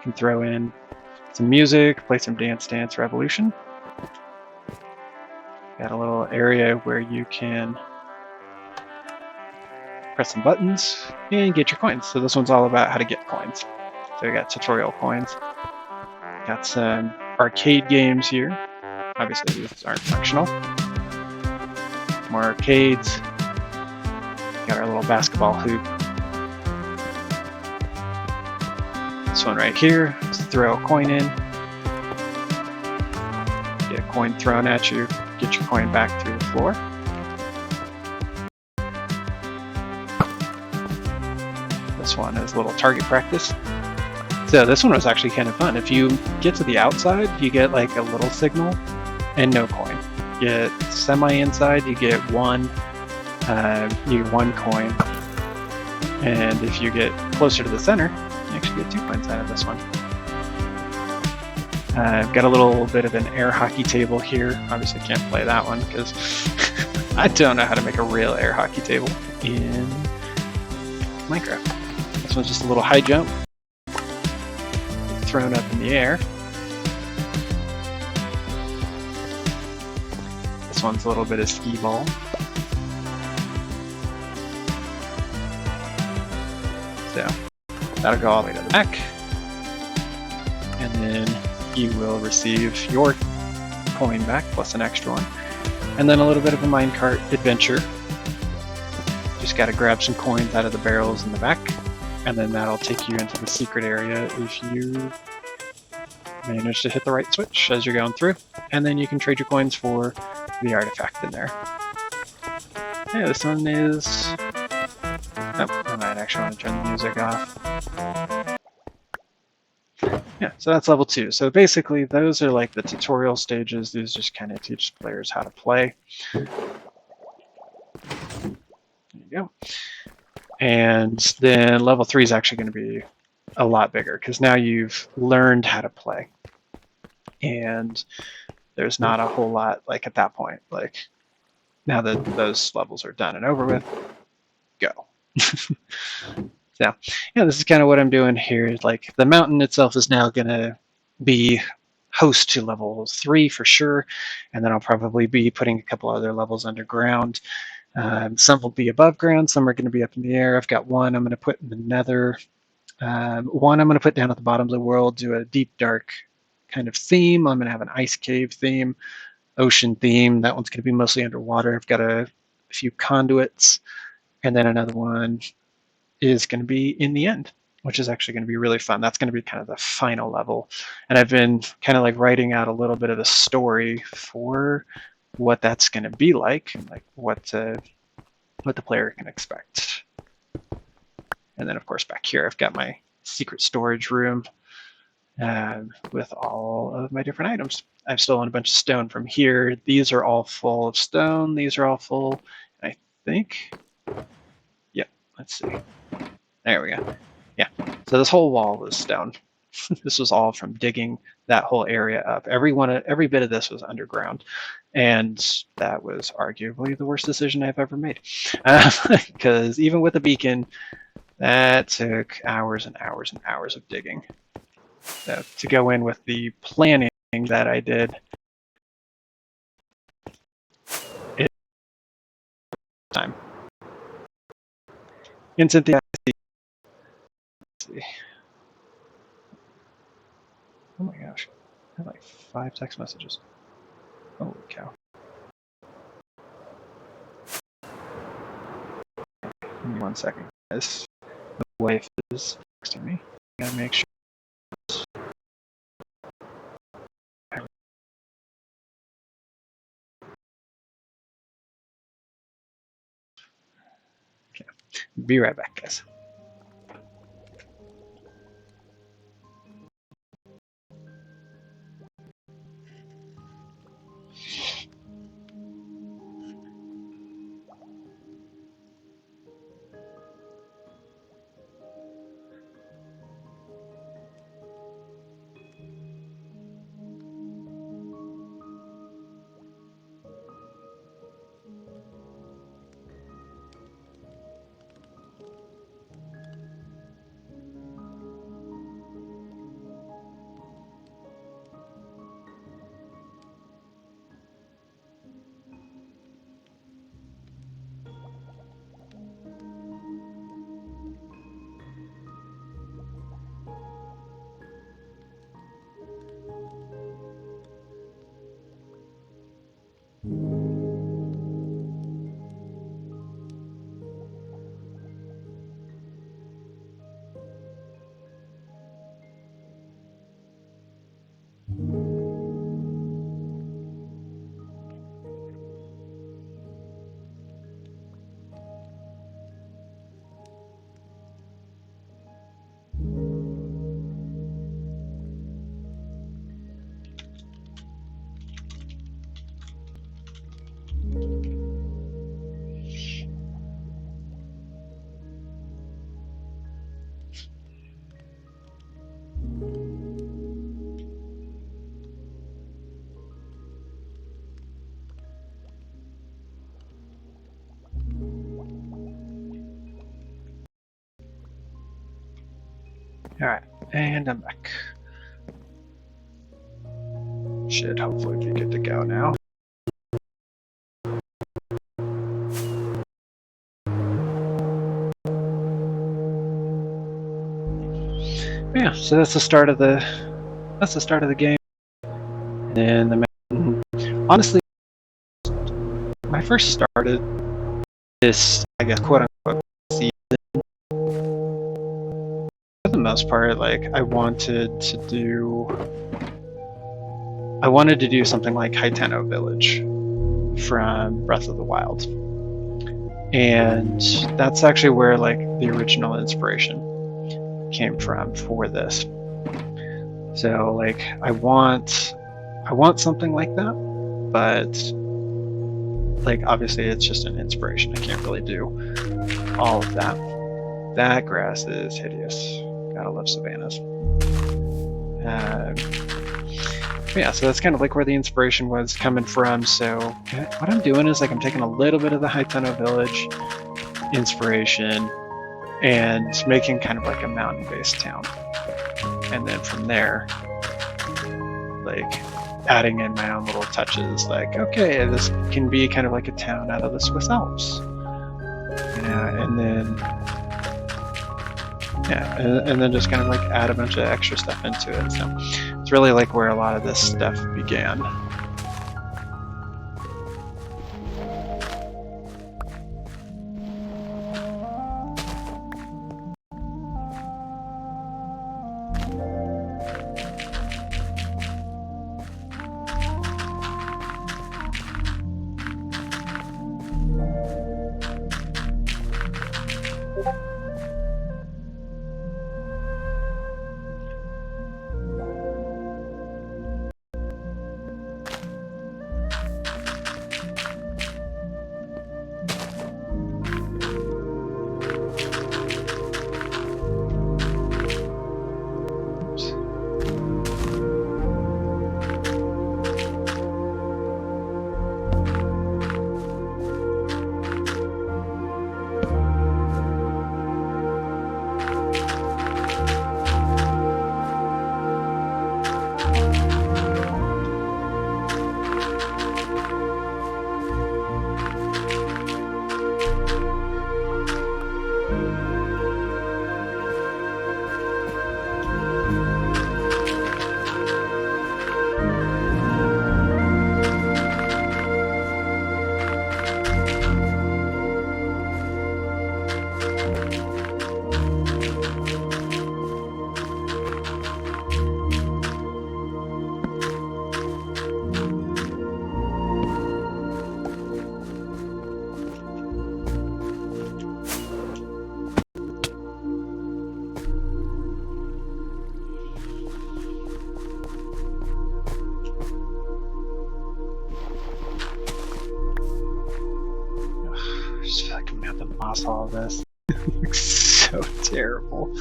can throw in some music, play some Dance Dance Revolution. Got a little area where you can press some buttons and get your coins. So this one's all about how to get coins. So we got tutorial coins. Got some arcade games here. Obviously these aren't functional. More arcades. Got our little basketball hoop. This one right here is to throw a coin in. Get a coin thrown at you. Get your coin back through the floor. This one is a little target practice. So this one was actually kind of fun. If you get to the outside, you get like a little signal and no coin. You get semi-inside, you get one coin. And if you get closer to the center, you actually get 2 coins out of this one. I've got a little bit of an air hockey table here. Obviously can't play that one because I don't know how to make a real air hockey table in Minecraft. This one's just a little high jump. Thrown up in the air. This one's a little bit of skee ball. So that'll go all the way to the back. And then you will receive your coin back plus an extra one. And then a little bit of a minecart adventure. Just got to grab some coins out of the barrels in the back. And then that'll take you into the secret area if you manage to hit the right switch as you're going through. And then you can trade your coins for the artifact in there. Yeah, this one is... Oh, I might actually want to turn the music off. Yeah, so that's level 2. So basically those are like the tutorial stages. These just kind of teach players how to play. There you go. And then level 3 is actually going to be a lot bigger because now you've learned how to play. And there's not a whole lot like at that point. Like now that those levels are done and over with, go. So yeah, this is kind of what I'm doing here. Like the mountain itself is now going to be host to level 3 for sure. And then I'll probably be putting a couple other levels underground. Some will be above ground, some are going to be up in the air. I've got one I'm going to put in the nether. One I'm going to put down at the bottom of the world, do a deep dark kind of theme. I'm going to have an ice cave theme, ocean theme. That one's going to be mostly underwater. I've got a few conduits. And then another one is going to be in the end, which is actually going to be really fun. That's going to be kind of the final level. And I've been kind of like writing out a little bit of the story for what that's going to be like what the player can expect. And then of course back here I've got my secret storage room with all of my different items. I've stolen a bunch of stone from here. These are all full of stone. These are all full. I think, yep, let's see. There we go. Yeah, so this whole wall is stone. This was all from digging that whole area up. Every bit of this was underground, and that was arguably the worst decision I've ever made. Because even with the beacon, that took hours and hours and hours of digging. So to go in with the planning that I did, it time. And Cynthia, let's see. Oh my gosh, I have like 5 text messages. Holy cow. Give me 1 second, guys. The wife is texting me. I gotta make sure. Okay, be right back, guys. All right, and I'm back. Should hopefully be good to go now. Yeah, so that's the start of the game. And the mountain. Honestly, when I first started this, I guess, quote unquote season, for the most part, like I wanted to do something like Haiteno Village from Breath of the Wild. And that's actually where like the original inspiration came from for this. So like I want something like that, but like obviously it's just an inspiration. I can't really do all of that. That grass is hideous. Gotta love savannas. Yeah, so that's kind of like where the inspiration was coming from. So what I'm doing is like I'm taking a little bit of the Haiteno Village inspiration and making kind of like a mountain-based town. And then from there, like adding in my own little touches, like, okay, this can be kind of like a town out of the Swiss Alps. And then and then just kind of like add a bunch of extra stuff into it. So it's really like where a lot of this stuff began. I just feel like I'm gonna have to moss all of this. It looks so terrible.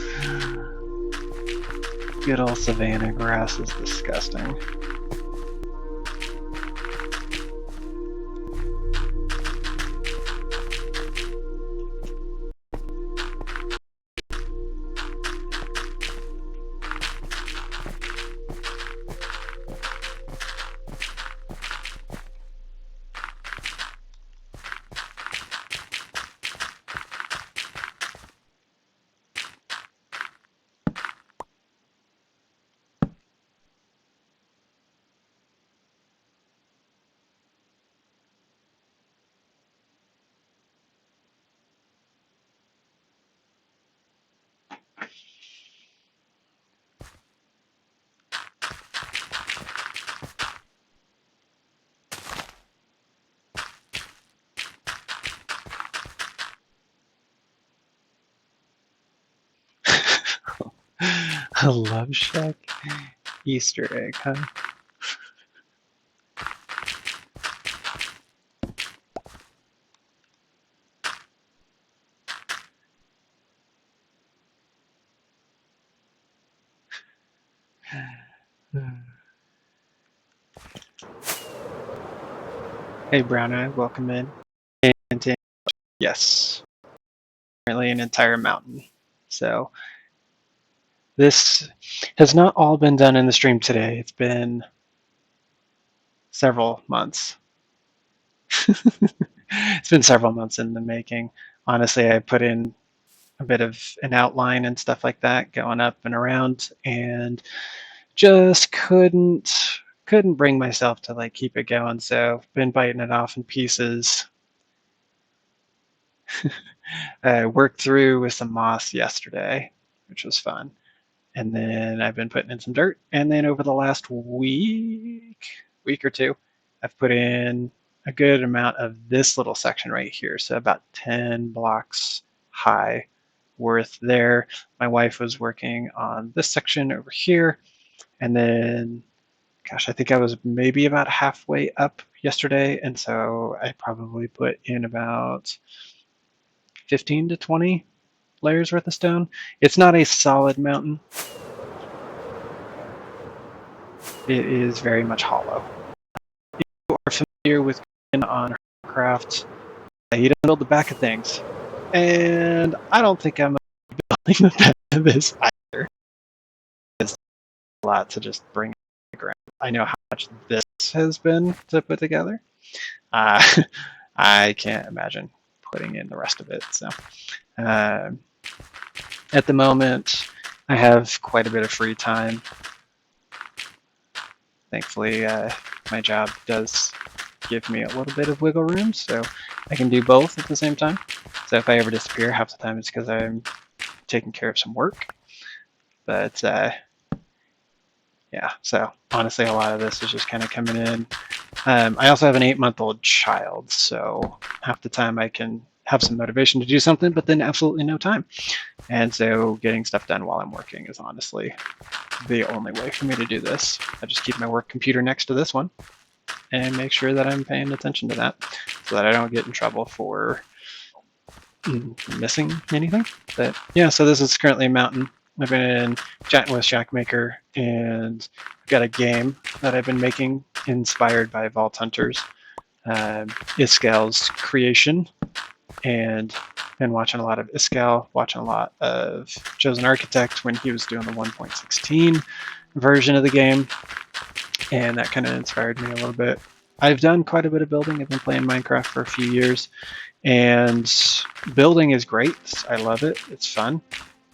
Good old savanna grass is disgusting. A Love Shack Easter egg, huh? Hey, Brown Eye, welcome in. And yes, apparently an entire mountain. So This has not all been done in the stream today. It's been several months. It's been several months in the making. Honestly, I put in a bit of an outline and stuff like that going up and around, and just couldn't bring myself to like keep it going. So been biting it off in pieces. I worked through with some moss yesterday, which was fun. And then I've been putting in some dirt. And then over the last week or two, I've put in a good amount of this little section right here. So about 10 blocks high worth there. My wife was working on this section over here. And then, gosh, I think I was maybe about halfway up yesterday. And so I probably put in about 15 to 20 layers worth of stone. It's not a solid mountain. It is very much hollow. If you are familiar with on Craft, he doesn't build the back of things. And I don't think I'm building the back of this either. It's a lot to just bring to the ground. I know how much this has been to put together. I can't imagine putting in the rest of it. So at the moment, I have quite a bit of free time. Thankfully, my job does give me a little bit of wiggle room, so I can do both at the same time. So if I ever disappear, half the time it's because I'm taking care of some work. But yeah, so honestly, a lot of this is just kind of coming in. I also have an 8-month-old child, so half the time I can have some motivation to do something, but then absolutely no time. And so getting stuff done while I'm working is honestly the only way for me to do this. I just keep my work computer next to this one and make sure that I'm paying attention to that so that I don't get in trouble for missing anything. But yeah, so this is currently a mountain. I've been chatting with Shackmaker, and I've got a game that I've been making inspired by Vault Hunters, Iskal's creation, and been watching a lot of Iskal, watching a lot of Chosen Architect when he was doing the 1.16 version of the game, and that kind of inspired me a little bit. I've done quite a bit of building. I've been playing Minecraft for a few years, and building is great. I love it. It's fun.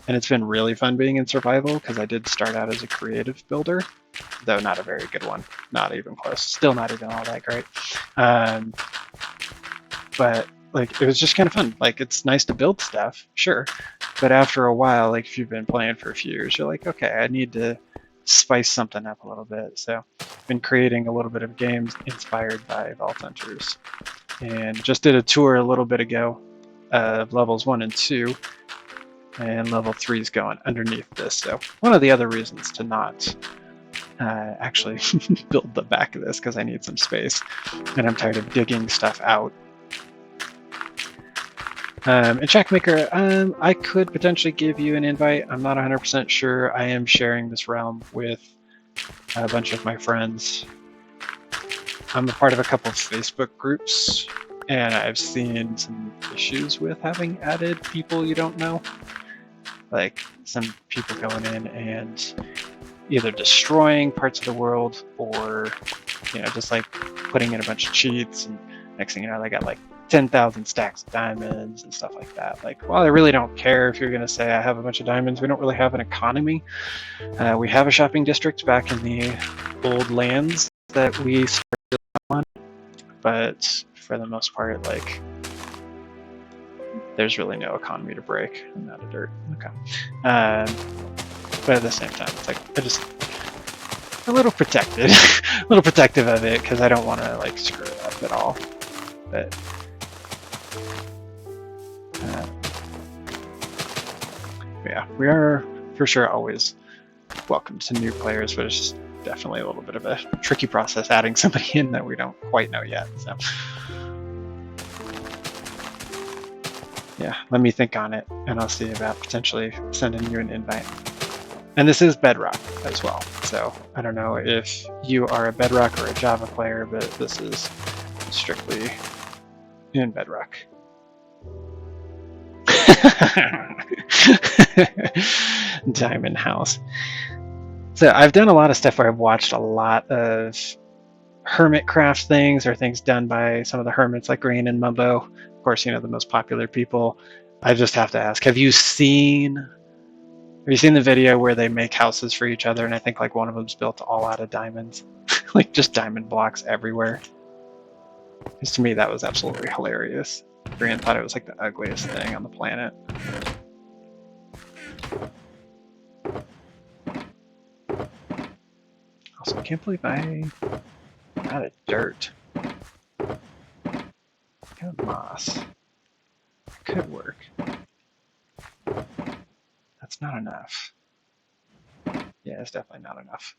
And it's been really fun being in survival because I did start out as a creative builder, though not a very good one. Not even close. Still not even all that great. But like, it was just kind of fun. Like, it's nice to build stuff, sure. But after a while, like if you've been playing for a few years, you're like, okay, I need to spice something up a little bit. So I've been creating a little bit of games inspired by Vault Hunters. And just did a tour a little bit ago of levels 1 and 2. And level 3 is going underneath this. So one of the other reasons to not actually build the back of this, because I need some space and I'm tired of digging stuff out. And Shackmaker, I could potentially give you an invite. I'm not 100% sure. I am sharing this realm with a bunch of my friends. I'm a part of a couple of Facebook groups, and I've seen some issues with having added people you don't know. Like some people going in and either destroying parts of the world or, you know, just like putting in a bunch of cheats, and next thing you know, they got like 10,000 stacks of diamonds and stuff like that. Like, well, I really don't care if you're going to say I have a bunch of diamonds. We don't really have an economy. We have a shopping district back in the old lands that we started on, but for the most part, like, there's really no economy to break. I'm out of dirt. Okay. But at the same time, it's like, I just a little protected, a little protective of it because I don't want to like screw it up at all. But yeah, we are for sure always welcome to new players, but it's just definitely a little bit of a tricky process adding somebody in that we don't quite know yet. So yeah, let me think on it, and I'll see about potentially sending you an invite. And this is Bedrock as well, so I don't know if you are a Bedrock or a Java player, but this is strictly in Bedrock. Diamond House. So I've done a lot of stuff where I've watched a lot of hermit craft things or things done by some of the hermits like Rain and Mumbo. Of course, the most popular people. I just have to ask, have you seen the video where they make houses for each other? And I think like one of them's built all out of diamonds, like just diamond blocks everywhere. Because to me, that was absolutely hilarious. Brian thought it was like the ugliest thing on the planet. Also, I can't believe I got a dirt. Got moss. Could work. That's not enough. Yeah, it's definitely not enough.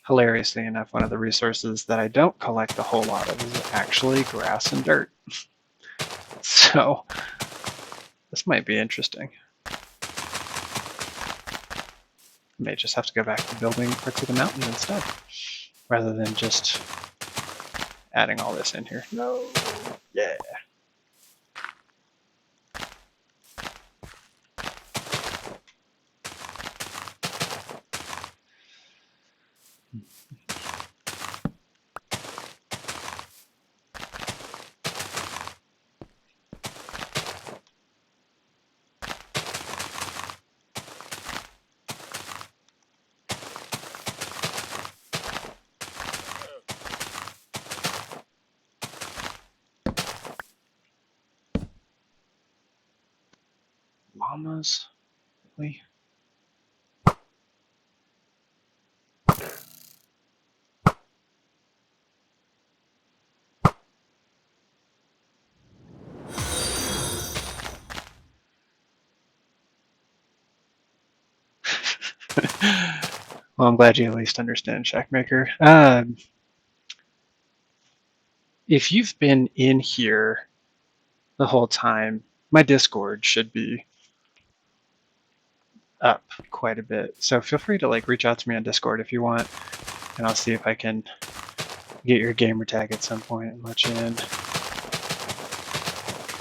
Hilariously enough, one of the resources that I don't collect a whole lot of is actually grass and dirt. So, this might be interesting. I may just have to go back to building parts of the mountain instead, rather than just adding all this in here. No. Yeah. Llamas? Really? Well, I'm glad you at least understand Shackmaker. If you've been in here the whole time, my Discord should be up quite a bit. So feel free to reach out to me on Discord if you want, and I'll see if I can get your gamer tag at some point and let you in.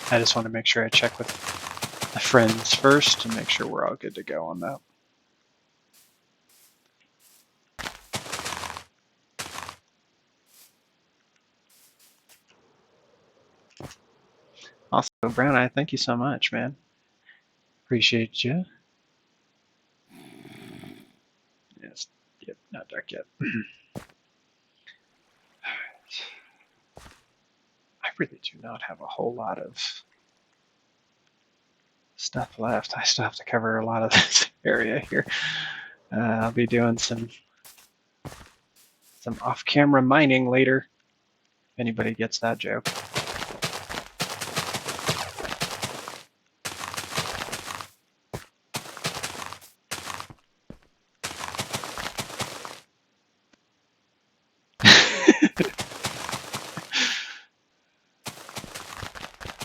I just want to make sure I check with the friends first to make sure we're all good to go on that. Also, Brown Eye, thank you so much, man. Appreciate you. Yes, yep, not dark yet. I really do not have a whole lot of stuff left. I still have to cover a lot of this area here. I'll be doing some off-camera mining later, if anybody gets that joke.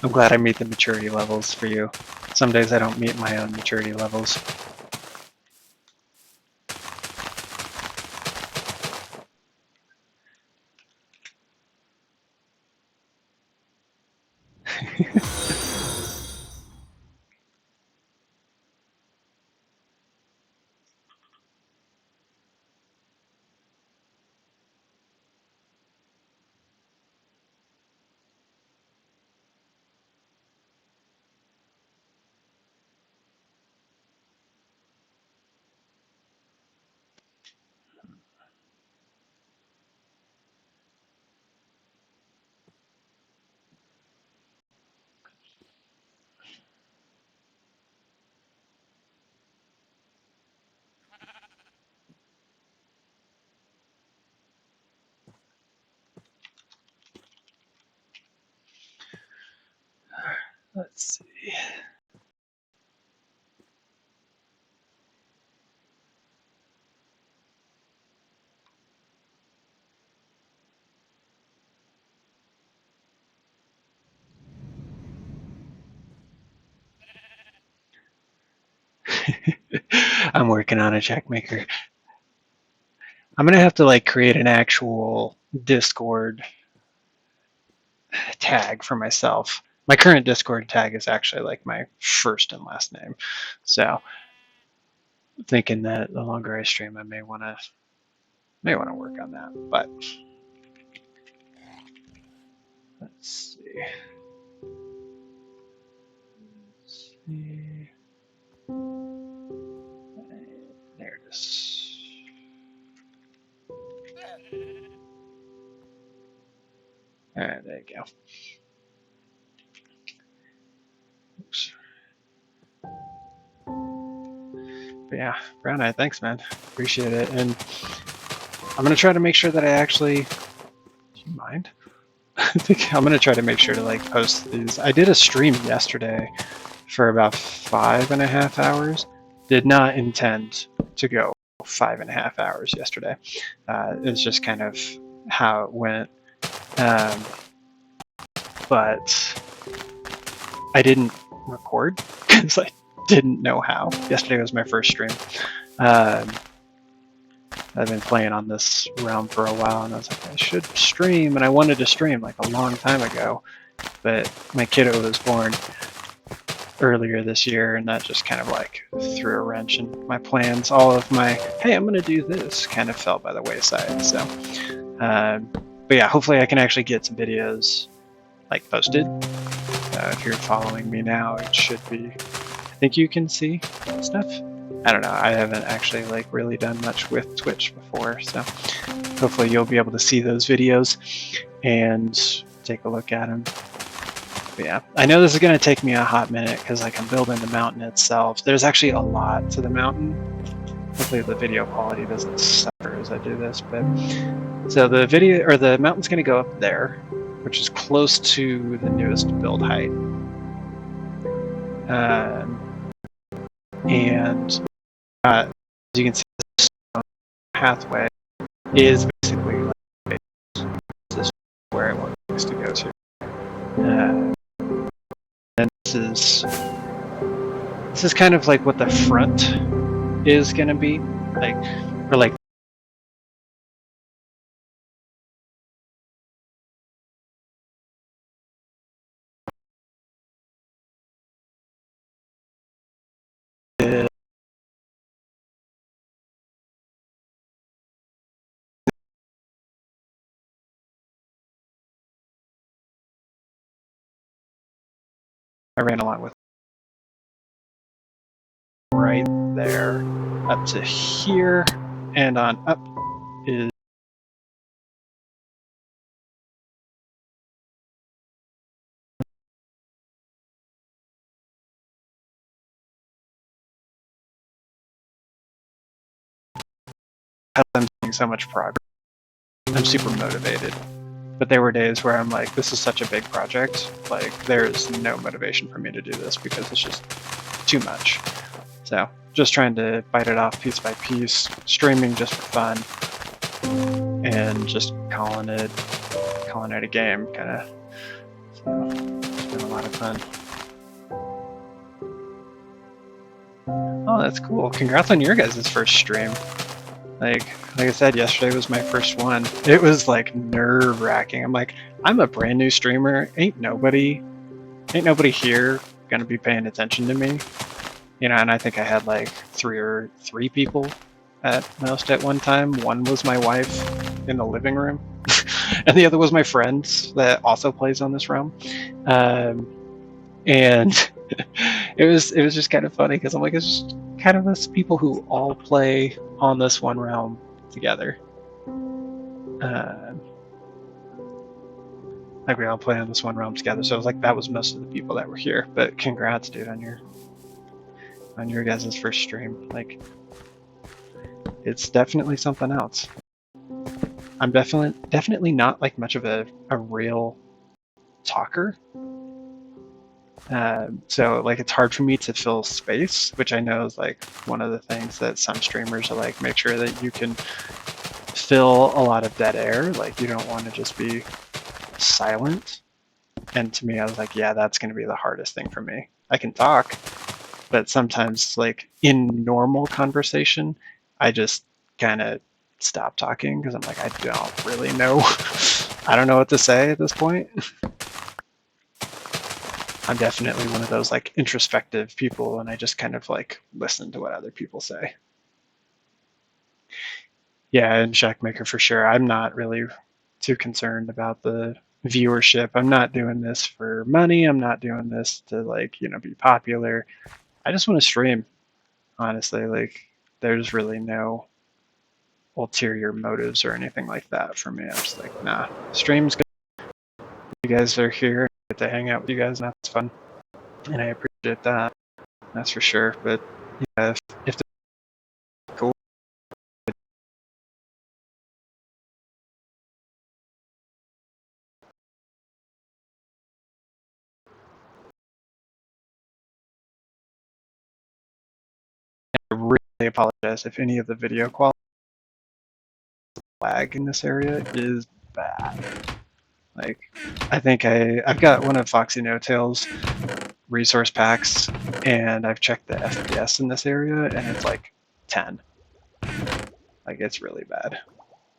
I'm glad I meet the maturity levels for you. Some days I don't meet my own maturity levels. Let's see. I'm working on a Shackmaker. I'm gonna have to like create an actual Discord tag for myself. My current Discord tag is actually like my first and last name. So thinking that the longer I stream, I may wanna work on that. But let's see. There it is. All right, there you go. Oops. But yeah, Brown Eye, thanks, man. Appreciate it. And I'm gonna try to make sure that I actually. Do you mind? I think I'm gonna try to make sure to like post these. I did a stream yesterday for about 5.5 hours. Did not intend to go 5.5 hours yesterday. It's just kind of how it went. But I didn't record because I didn't know how. Yesterday was my first stream. I've been playing on this realm for a while, and I was like, I should stream, and I wanted to stream like a long time ago, but my kiddo was born earlier this year, and that just kind of like threw a wrench in my plans. All of my, hey, I'm gonna do this, kind of fell by the wayside. So, but yeah, hopefully I can actually get some videos like posted. If you're following me now, it should be. I think you can see stuff. I don't know. I haven't actually like really done much with Twitch before, so hopefully you'll be able to see those videos and take a look at them. But yeah, I know this is going to take me a hot minute because like I'm building the mountain itself. There's actually a lot to the mountain. Hopefully the video quality doesn't suffer as I do this, but so the video or the mountain's going to go up there, which is close to the newest build height. And as you can see, this pathway is basically like this is where it wants to go to. And this is kind of like what the front is going to be like, or like. I ran along with right there up to here, and on up is I'm seeing so much progress. I'm super motivated. But there were days where I'm like, this is such a big project. Like, there is no motivation for me to do this because it's just too much. So, just trying to bite it off piece by piece, streaming just for fun, and just calling it a game, kind of. So, it's been a lot of fun. Oh, that's cool. Congrats on your guys' first stream. Like I said, yesterday was my first one. It was like nerve-wracking. I'm like, I'm a brand new streamer. Ain't nobody here gonna be paying attention to me. You know, and I think I had like three people at most at one time. One was my wife in the living room, and the other was my friend that also plays on this realm. And it was just kind of funny because I'm like, it's just kind of us people who all play on this one realm together. Like we all play on this one realm together. So it was like that was most of the people that were here. But congrats, dude, on your guys' first stream. Like, it's definitely something else. I'm definitely not like much of a real talker. So like it's hard for me to fill space, which I know is like one of the things that some streamers are like, make sure that you can fill a lot of dead air. Like you don't want to just be silent. And to me, I was like, yeah, that's going to be the hardest thing for me. I can talk, but sometimes like in normal conversation, I just kind of stop talking because I'm like, I don't really know. I don't know what to say at this point. I'm definitely one of those like introspective people, and I just kind of like listen to what other people say. Yeah, and Shackmaker for sure. I'm not really too concerned about the viewership. I'm not doing this for money. I'm not doing this to like, be popular. I just want to stream, honestly. Like, there's really no ulterior motives or anything like that for me. I'm just like, nah, stream's good. You guys are here. I get to hang out with you guys, and that's fun. And I appreciate that. That's for sure. But yeah, if they're cool. I really apologize if any of the video quality lag in this area is bad. Like, I think I've got one of Foxy No Tail's resource packs, and I've checked the FPS in this area, and it's like 10. Like, it's really bad.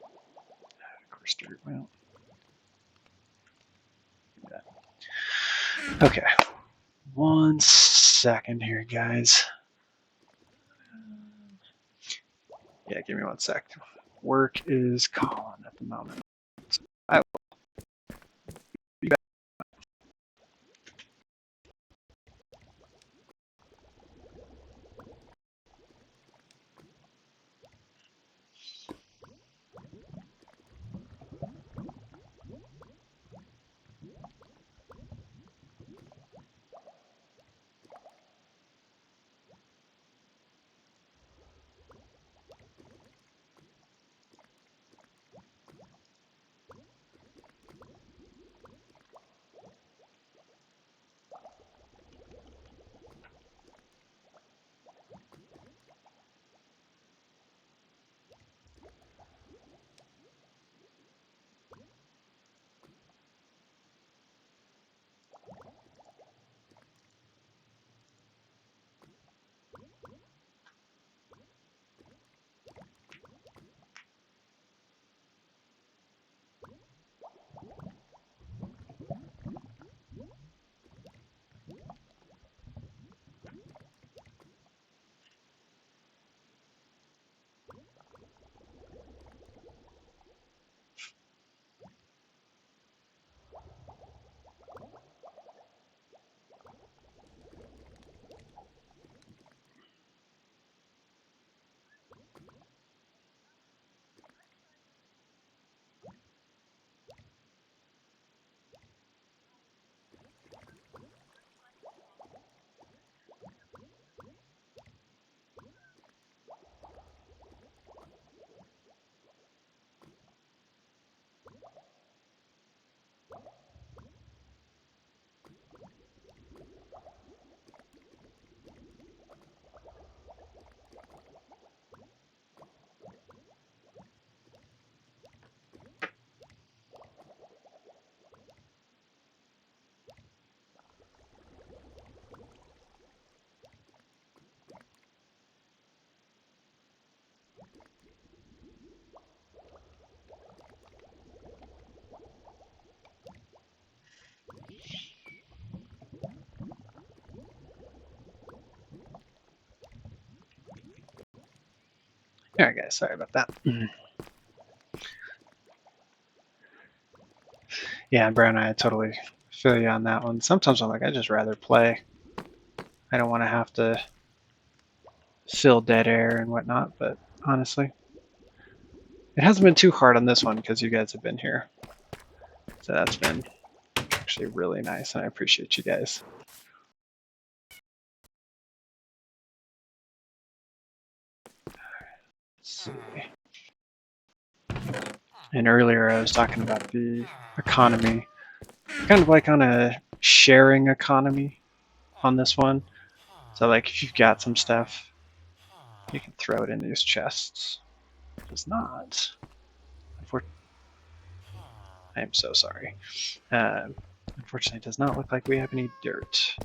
Of course, dirt. Well, yeah. Okay, 1 second here, guys. Yeah, give me 1 sec. Work is calling at the moment. So I will be back. All right, guys, sorry about that. Yeah, Brown, I totally feel you on that one. Sometimes I'm like, I'd just rather play. I don't want to have to fill dead air and whatnot, but honestly, it hasn't been too hard on this one because you guys have been here. So that's been actually really nice, and I appreciate you guys. Let's see. And earlier I was talking about the economy, kind of like on a sharing economy on this one. So like if you've got some stuff, you can throw it in these chests. It does not. I am so sorry. Unfortunately, it does not look like we have any dirt.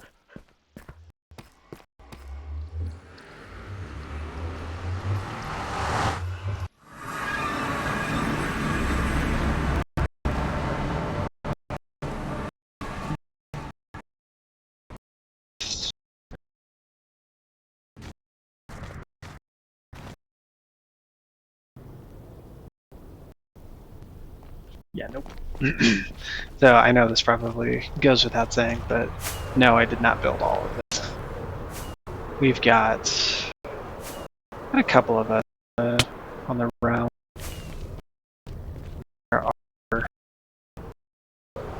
Yeah, nope. So I know this probably goes without saying, but no, I did not build all of this. We've got a couple of us on the realm. There are,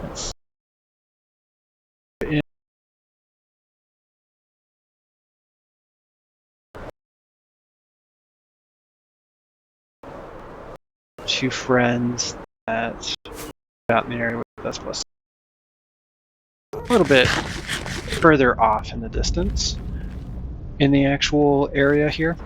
let's see, two friends that are out in the area with us, plus a little bit further off in the distance in the actual area here.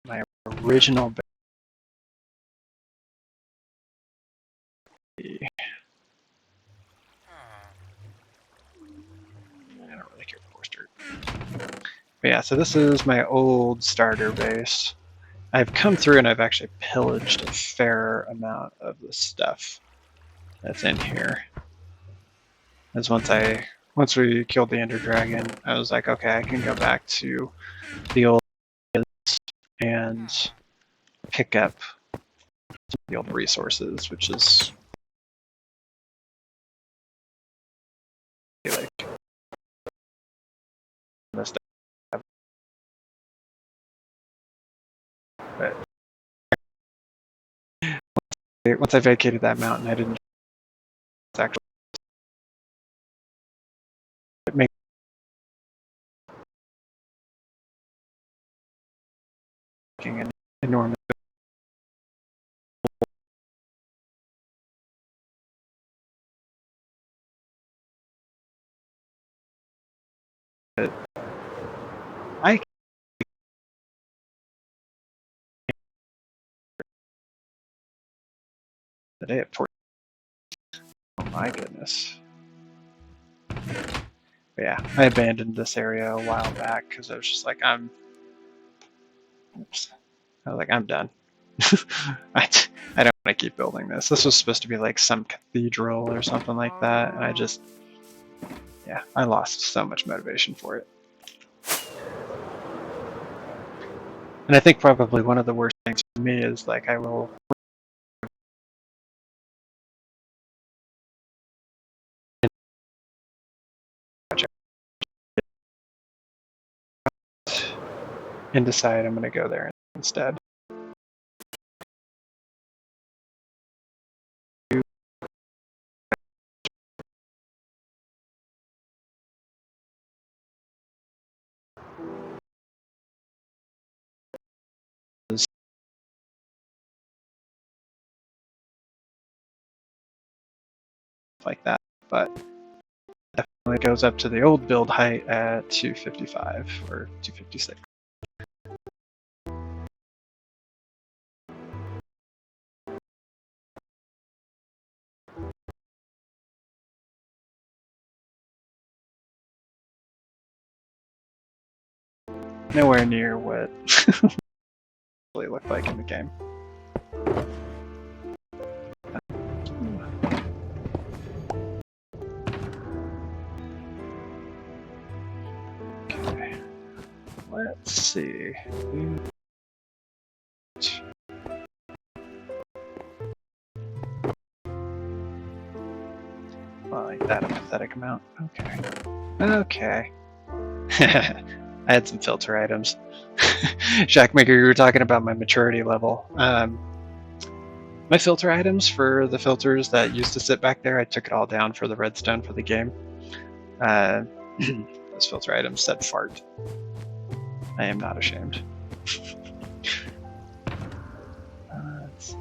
My original I don't really care for dirt. But yeah, so this is my old starter base. I've come through and I've actually pillaged a fair amount of the stuff that's in here. As once we killed the Ender Dragon, I was like, okay, I can go back to the old and pick up the old resources, which is like this stuff. But once I vacated that mountain, I didn't actually make an enormous. I the day at 4. Oh my goodness. But yeah, I abandoned this area a while back because I was just like, I'm done. I don't want to keep building this. This was supposed to be like some cathedral or something like that, and I lost so much motivation for it. And I think probably one of the worst things for me is like I will and decide I'm going to go there instead. Like that, but definitely goes up to the old build height at 255 or 256. Nowhere near what it really looked like in the game. Okay, let's see. Well, like that, a pathetic amount. Okay. Okay. I had some filter items. Shackmaker, you were talking about my maturity level. My filter items for the filters that used to sit back there, I took it all down for the redstone for the game. This filter item said fart. I am not ashamed. Let's see.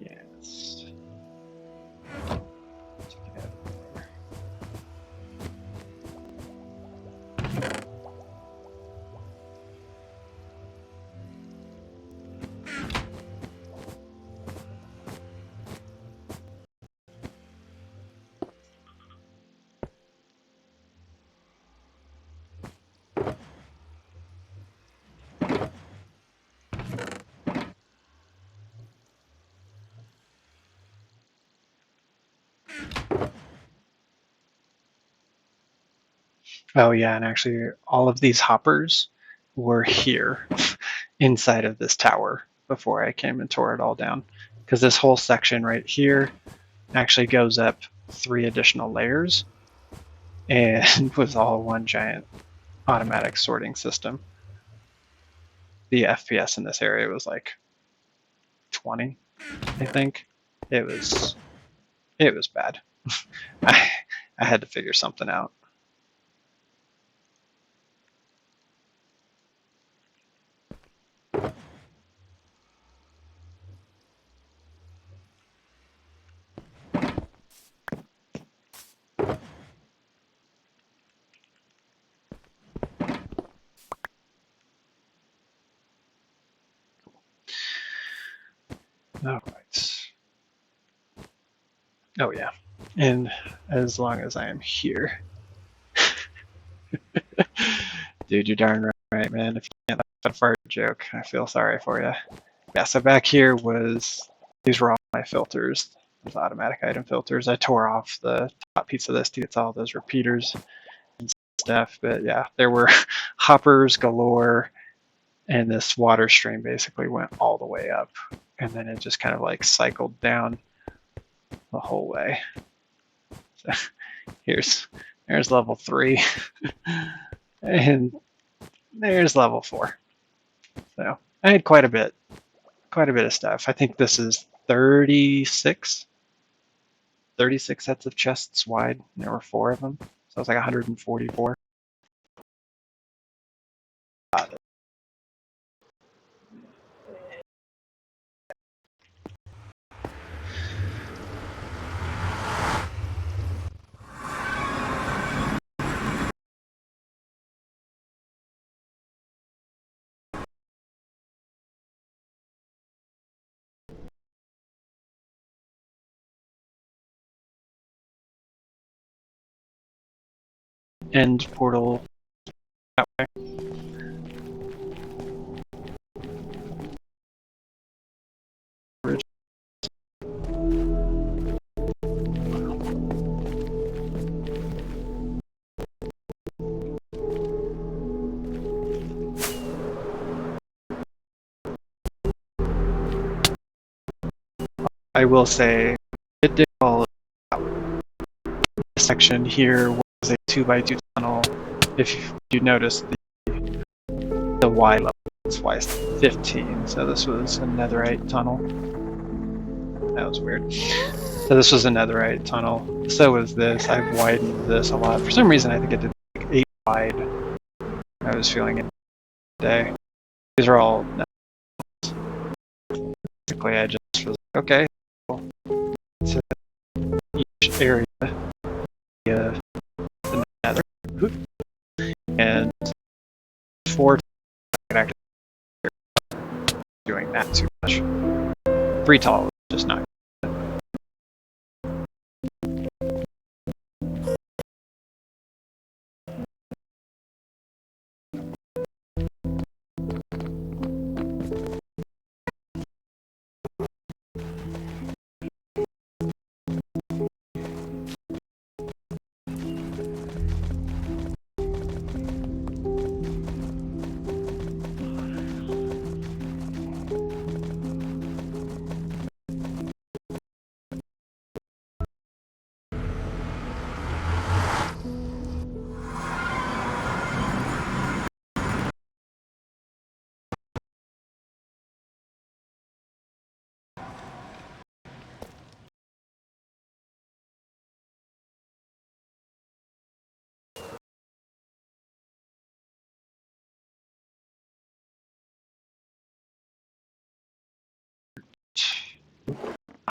Yes. Oh yeah, and actually all of these hoppers were here inside of this tower before I came and tore it all down. Because this whole section right here actually goes up 3 additional layers and was all one giant automatic sorting system. The FPS in this area was like 20, I think. It was bad. I had to figure something out. All right. Oh yeah, and as long as I am here, dude, you're darn right, man. If you can't laugh at a fart joke, I feel sorry for you. Yeah, so back here these were all my filters, those automatic item filters. I tore off the top piece of this to get all those repeaters and stuff, but yeah, there were hoppers galore, and this water stream basically went all the way up, and then it just kind of like cycled down the whole way. So there's level 3 and there's level 4. So I had quite a bit of stuff. I think this is 36 sets of chests wide. And there were 4 of them, so it's like 144. End portal that way. I will say it did all this section here was a 2x2 tunnel. If you notice, the Y level is Y15, so this was a netherite tunnel. That was weird. So this was a netherite tunnel. So was this. I've widened this a lot. For some reason, I think it did like 8 wide. I was feeling it today. These are all basically I just was like, okay, to each area, the nether, and 4 doing that too much. 3 tall, just not.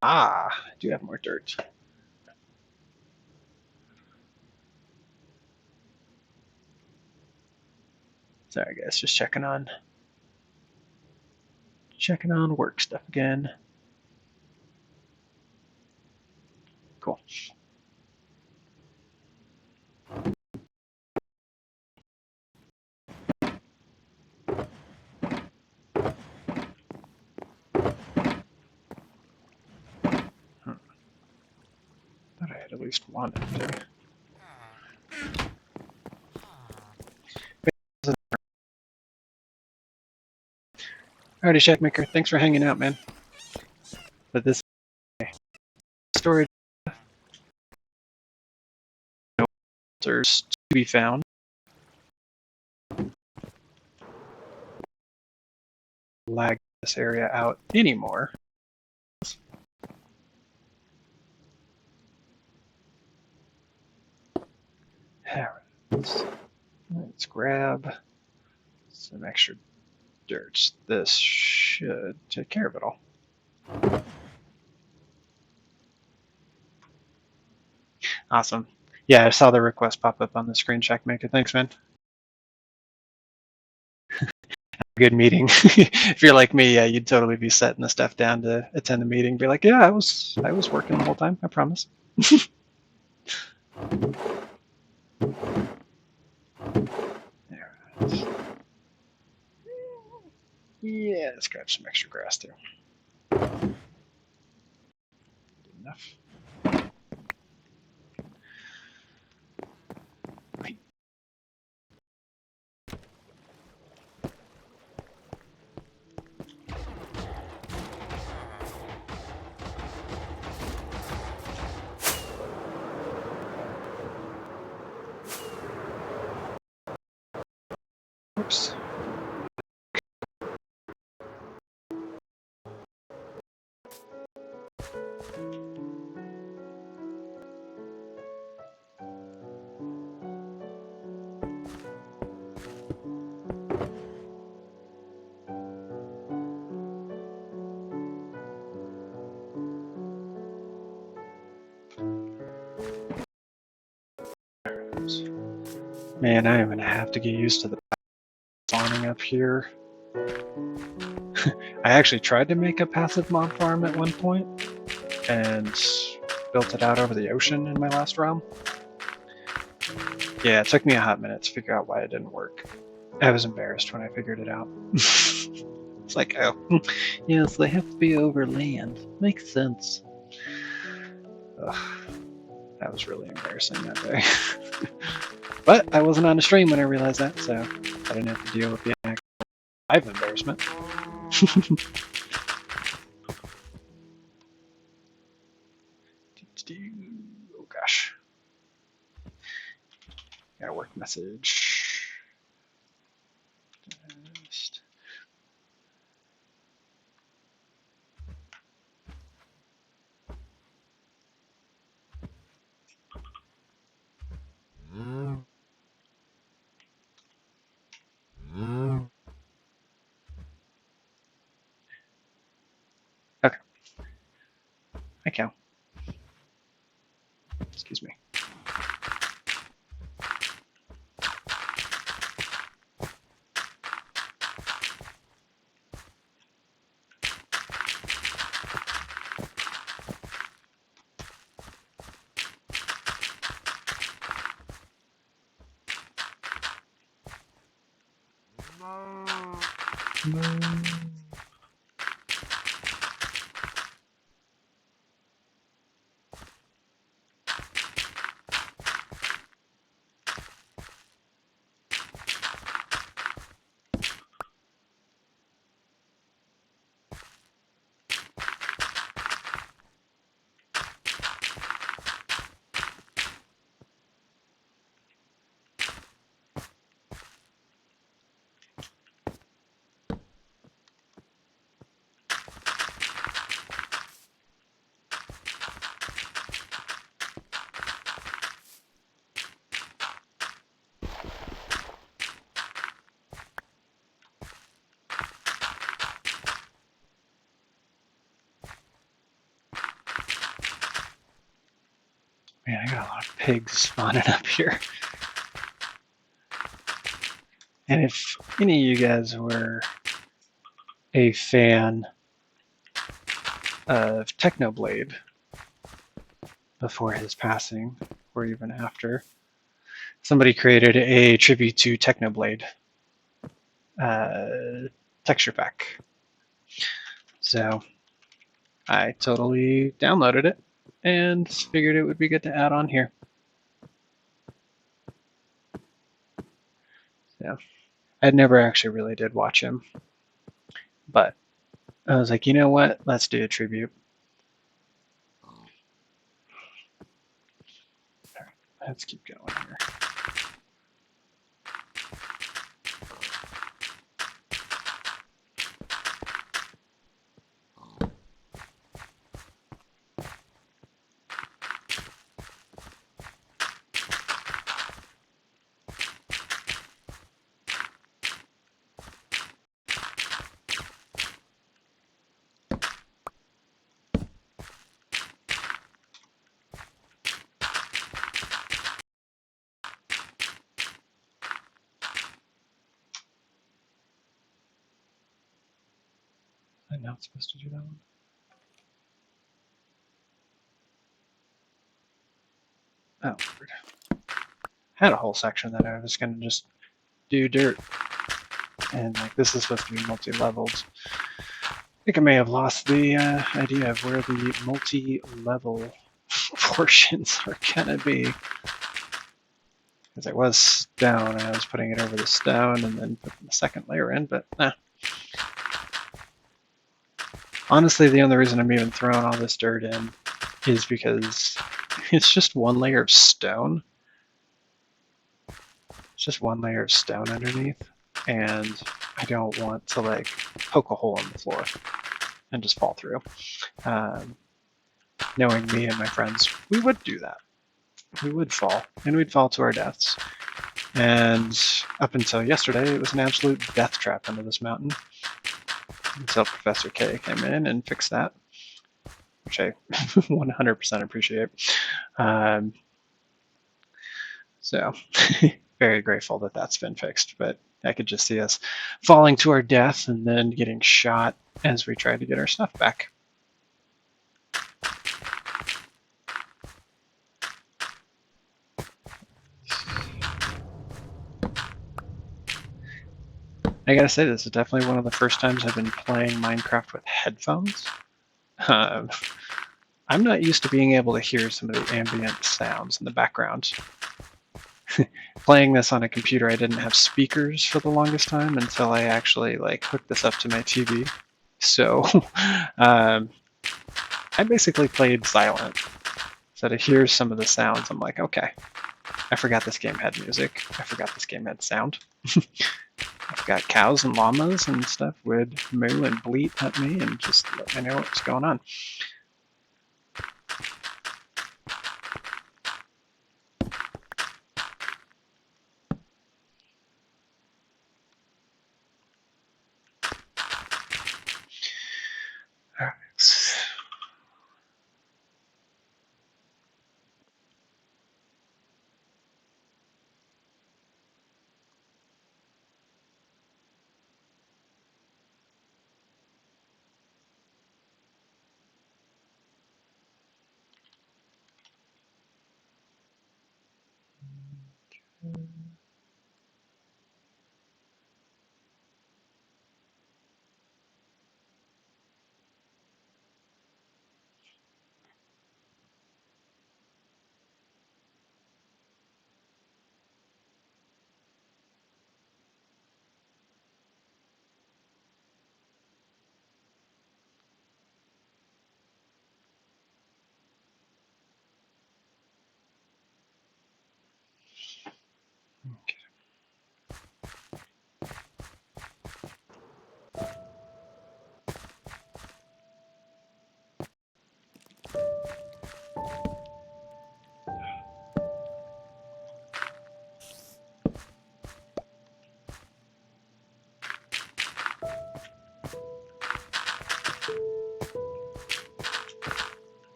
Ah, I do have more dirt. Sorry guys, just checking on work stuff again. Cool. Thought I had at least one empty. Alrighty, Shackmaker, thanks for hanging out, man. But this storage filters to be found. Lag this area out anymore. Let's grab some extra dirt. This should take care of it all. Awesome. Yeah, I saw the request pop up on the screen, Shackmaker. Thanks, man. Good meeting. If you're like me, yeah, you'd totally be setting the stuff down to attend the meeting. Be like, yeah, I was working the whole time. I promise. There it is. Yeah, let's grab some extra grass too. Good enough. Oops. Man, I am gonna have to get used to the spawning up here. I actually tried to make a passive mob farm at one point and built it out over the ocean in my last realm. Yeah, it took me a hot minute to figure out why it didn't work. I was embarrassed when I figured it out. It's like, oh, yes, they have to be over land. Makes sense. Ugh, that was really embarrassing that day. But I wasn't on a stream when I realized that, so I didn't have to deal with the actual live embarrassment. Oh gosh. Got a work message. Just... Okay. Hi, cow. Excuse me. Man, I got a lot of pigs spawning up here. And if any of you guys were a fan of Technoblade before his passing, or even after, somebody created a tribute to Technoblade texture pack. So I totally downloaded it and figured it would be good to add on here. So I never actually really did watch him, but I was like, you know what? Let's do a tribute. All right, let's keep going here. I'm not supposed to do that one. Oh, weird. I had a whole section that I was going to just do dirt. And like this is supposed to be multi-leveled. I think I may have lost the idea of where the multi-level portions are going to be. Because it was stone, and I was putting it over the stone and then putting the second layer in, but nah. Honestly, the only reason I'm even throwing all this dirt in is because it's just one layer of stone. It's just one layer of stone underneath, and I don't want to like poke a hole in the floor and just fall through. Knowing me and my friends, we would do that. We would fall, and we'd fall to our deaths. And up until yesterday, it was an absolute death trap under this mountain. Until Professor K came in and fixed that, which I 100% appreciate. So very grateful that that's been fixed, but I could just see us falling to our death and then getting shot as we tried to get our stuff back. I gotta say, this is definitely one of the first times I've been playing Minecraft with headphones. I'm not used to being able to hear some of the ambient sounds in the background. Playing this on a computer, I didn't have speakers for the longest time until I actually like hooked this up to my TV. So I basically played silent. So to hear some of the sounds, I'm like, okay, I forgot this game had music. I forgot this game had sound. I've got cows and llamas and stuff would moo and bleat at me and just let me know what's going on. All right.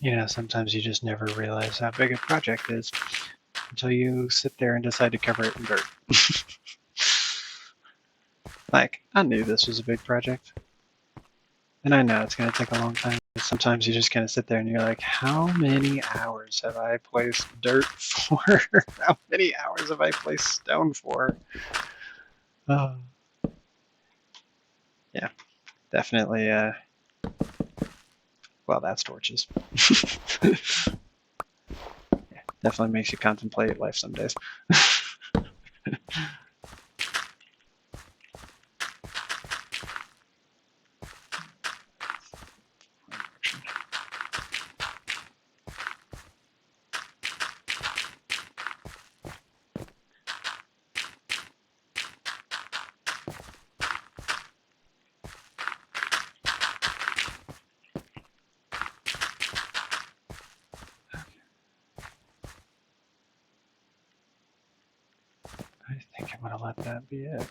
You know, sometimes you just never realize how big a project is until you sit there and decide to cover it in dirt. Like, I knew this was a big project. And I know it's going to take a long time. But sometimes you just kind of sit there and you're like, how many hours have I placed dirt for? How many hours have I placed stone for? Oh. Yeah, definitely. Well, that's torches. Yeah, definitely makes you contemplate life some days. I think I'm going to let that be it.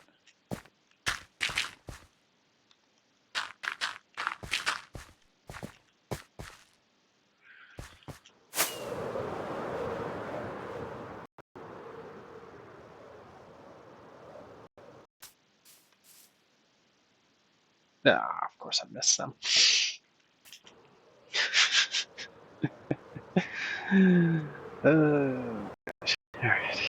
Ah, of course I missed some. Oh, gosh. All right.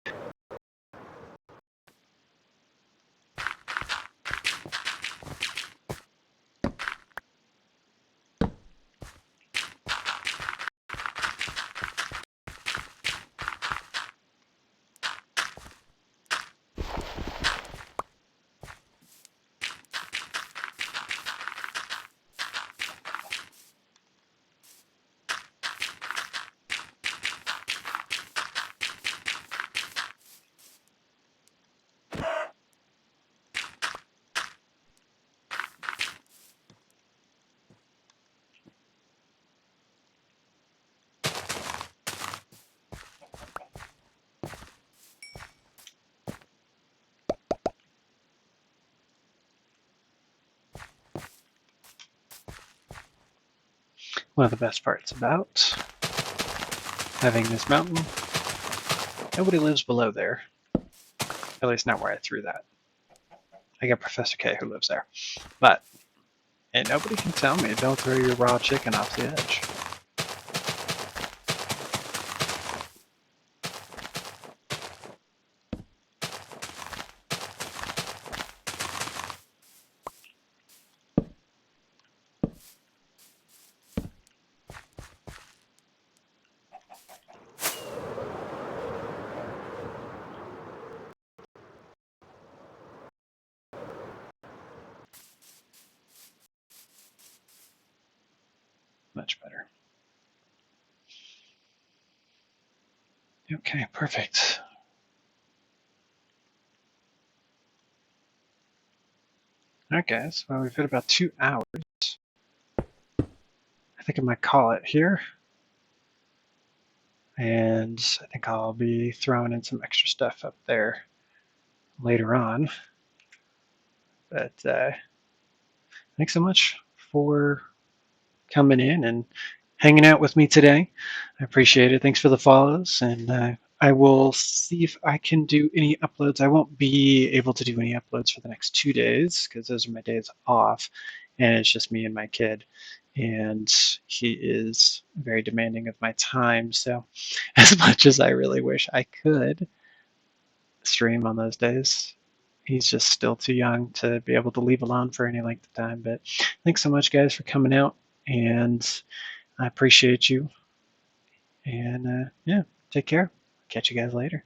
One of the best parts about having this mountain, nobody lives below there. At least not where I threw that. I got Professor K who lives there. But and nobody can tell me don't throw your raw chicken off the edge. Much better. Okay, perfect. Alright guys, well we've hit about 2 hours. I think I might call it here. And I think I'll be throwing in some extra stuff up there later on. But thanks so much for coming in and hanging out with me today. I appreciate it. Thanks for the follows, and I will see if I can do any uploads. I won't be able to do any uploads for the next 2 days because those are my days off, and it's just me and my kid, and he is very demanding of my time. So as much as I really wish I could stream on those days, he's just still too young to be able to leave alone for any length of time. But thanks so much, guys, for coming out, and I appreciate you. And yeah, take care. Catch you guys later.